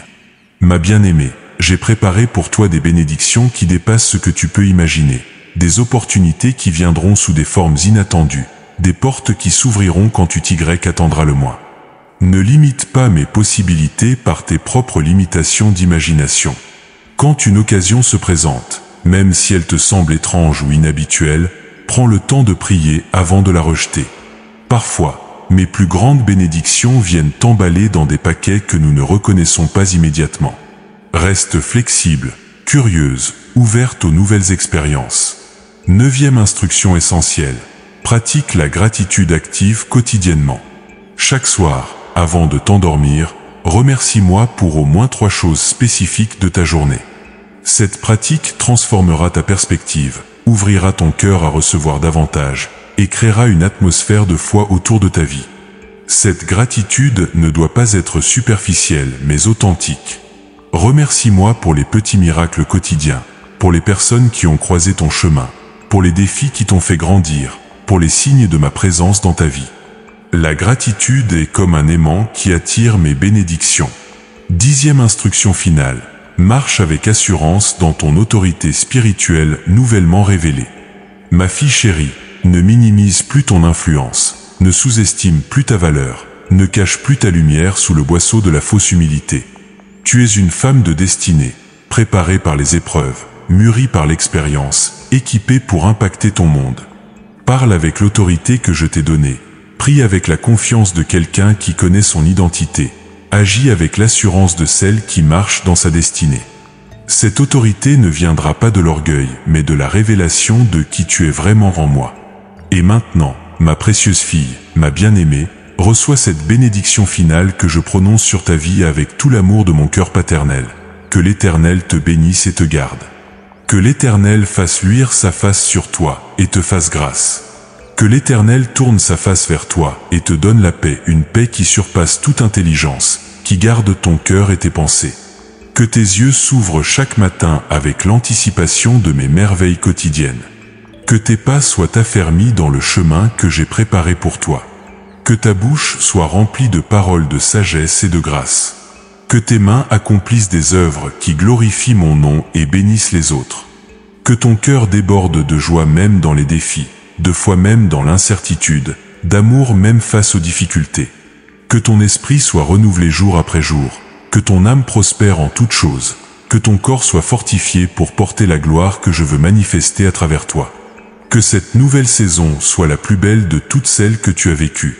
Ma bien-aimée, j'ai préparé pour toi des bénédictions qui dépassent ce que tu peux imaginer, des opportunités qui viendront sous des formes inattendues, des portes qui s'ouvriront quand tu attendras le moins. Ne limite pas mes possibilités par tes propres limitations d'imagination. Quand une occasion se présente, même si elle te semble étrange ou inhabituelle, prends le temps de prier avant de la rejeter. Parfois, mes plus grandes bénédictions viennent t'emballer dans des paquets que nous ne reconnaissons pas immédiatement. Reste flexible, curieuse, ouverte aux nouvelles expériences. 9e instruction essentielle. Pratique la gratitude active quotidiennement. Chaque soir, avant de t'endormir, remercie-moi pour au moins 3 choses spécifiques de ta journée. Cette pratique transformera ta perspective, ouvrira ton cœur à recevoir davantage, et créera une atmosphère de foi autour de ta vie. Cette gratitude ne doit pas être superficielle, mais authentique. Remercie-moi pour les petits miracles quotidiens, pour les personnes qui ont croisé ton chemin, pour les défis qui t'ont fait grandir, pour les signes de ma présence dans ta vie. La gratitude est comme un aimant qui attire mes bénédictions. 10e instruction finale. Marche avec assurance dans ton autorité spirituelle nouvellement révélée. Ma fille chérie, ne minimise plus ton influence, ne sous-estime plus ta valeur, ne cache plus ta lumière sous le boisseau de la fausse humilité. Tu es une femme de destinée, préparée par les épreuves, mûrie par l'expérience, équipée pour impacter ton monde. Parle avec l'autorité que je t'ai donnée. Prie avec la confiance de quelqu'un qui connaît son identité. Agis avec l'assurance de celle qui marche dans sa destinée. Cette autorité ne viendra pas de l'orgueil, mais de la révélation de qui tu es vraiment en moi. Et maintenant, ma précieuse fille, ma bien-aimée, reçois cette bénédiction finale que je prononce sur ta vie avec tout l'amour de mon cœur paternel. Que l'Éternel te bénisse et te garde. Que l'Éternel fasse luire sa face sur toi et te fasse grâce. Que l'Éternel tourne sa face vers toi et te donne la paix, une paix qui surpasse toute intelligence, qui garde ton cœur et tes pensées. Que tes yeux s'ouvrent chaque matin avec l'anticipation de mes merveilles quotidiennes. Que tes pas soient affermis dans le chemin que j'ai préparé pour toi. Que ta bouche soit remplie de paroles de sagesse et de grâce. Que tes mains accomplissent des œuvres qui glorifient mon nom et bénissent les autres. Que ton cœur déborde de joie même dans les défis, de foi même dans l'incertitude, d'amour même face aux difficultés. Que ton esprit soit renouvelé jour après jour, que ton âme prospère en toutes choses, que ton corps soit fortifié pour porter la gloire que je veux manifester à travers toi. Que cette nouvelle saison soit la plus belle de toutes celles que tu as vécues.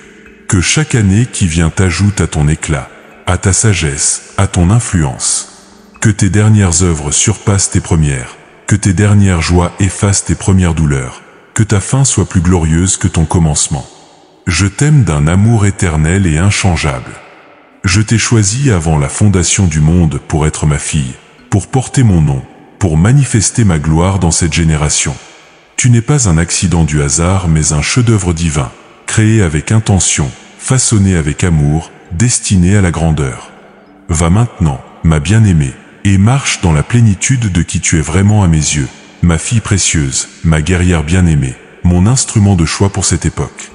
Que chaque année qui vient t'ajoute à ton éclat, à ta sagesse, à ton influence. Que tes dernières œuvres surpassent tes premières, que tes dernières joies effacent tes premières douleurs. Que ta fin soit plus glorieuse que ton commencement. Je t'aime d'un amour éternel et inchangeable. Je t'ai choisi avant la fondation du monde pour être ma fille, pour porter mon nom, pour manifester ma gloire dans cette génération. Tu n'es pas un accident du hasard mais un chef-d'œuvre divin, créé avec intention, façonné avec amour, destiné à la grandeur. Va maintenant, ma bien-aimée, et marche dans la plénitude de qui tu es vraiment à mes yeux. Ma fille précieuse, ma guerrière bien-aimée, mon instrument de choix pour cette époque.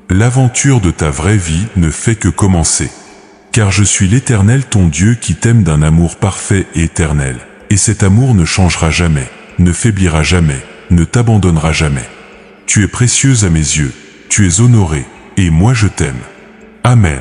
L'aventure de ta vraie vie ne fait que commencer. Car je suis l'Éternel ton Dieu qui t'aime d'un amour parfait et éternel. Et cet amour ne changera jamais, ne faiblira jamais, ne t'abandonnera jamais. Tu es précieuse à mes yeux, tu es honorée, et moi je t'aime. Amen.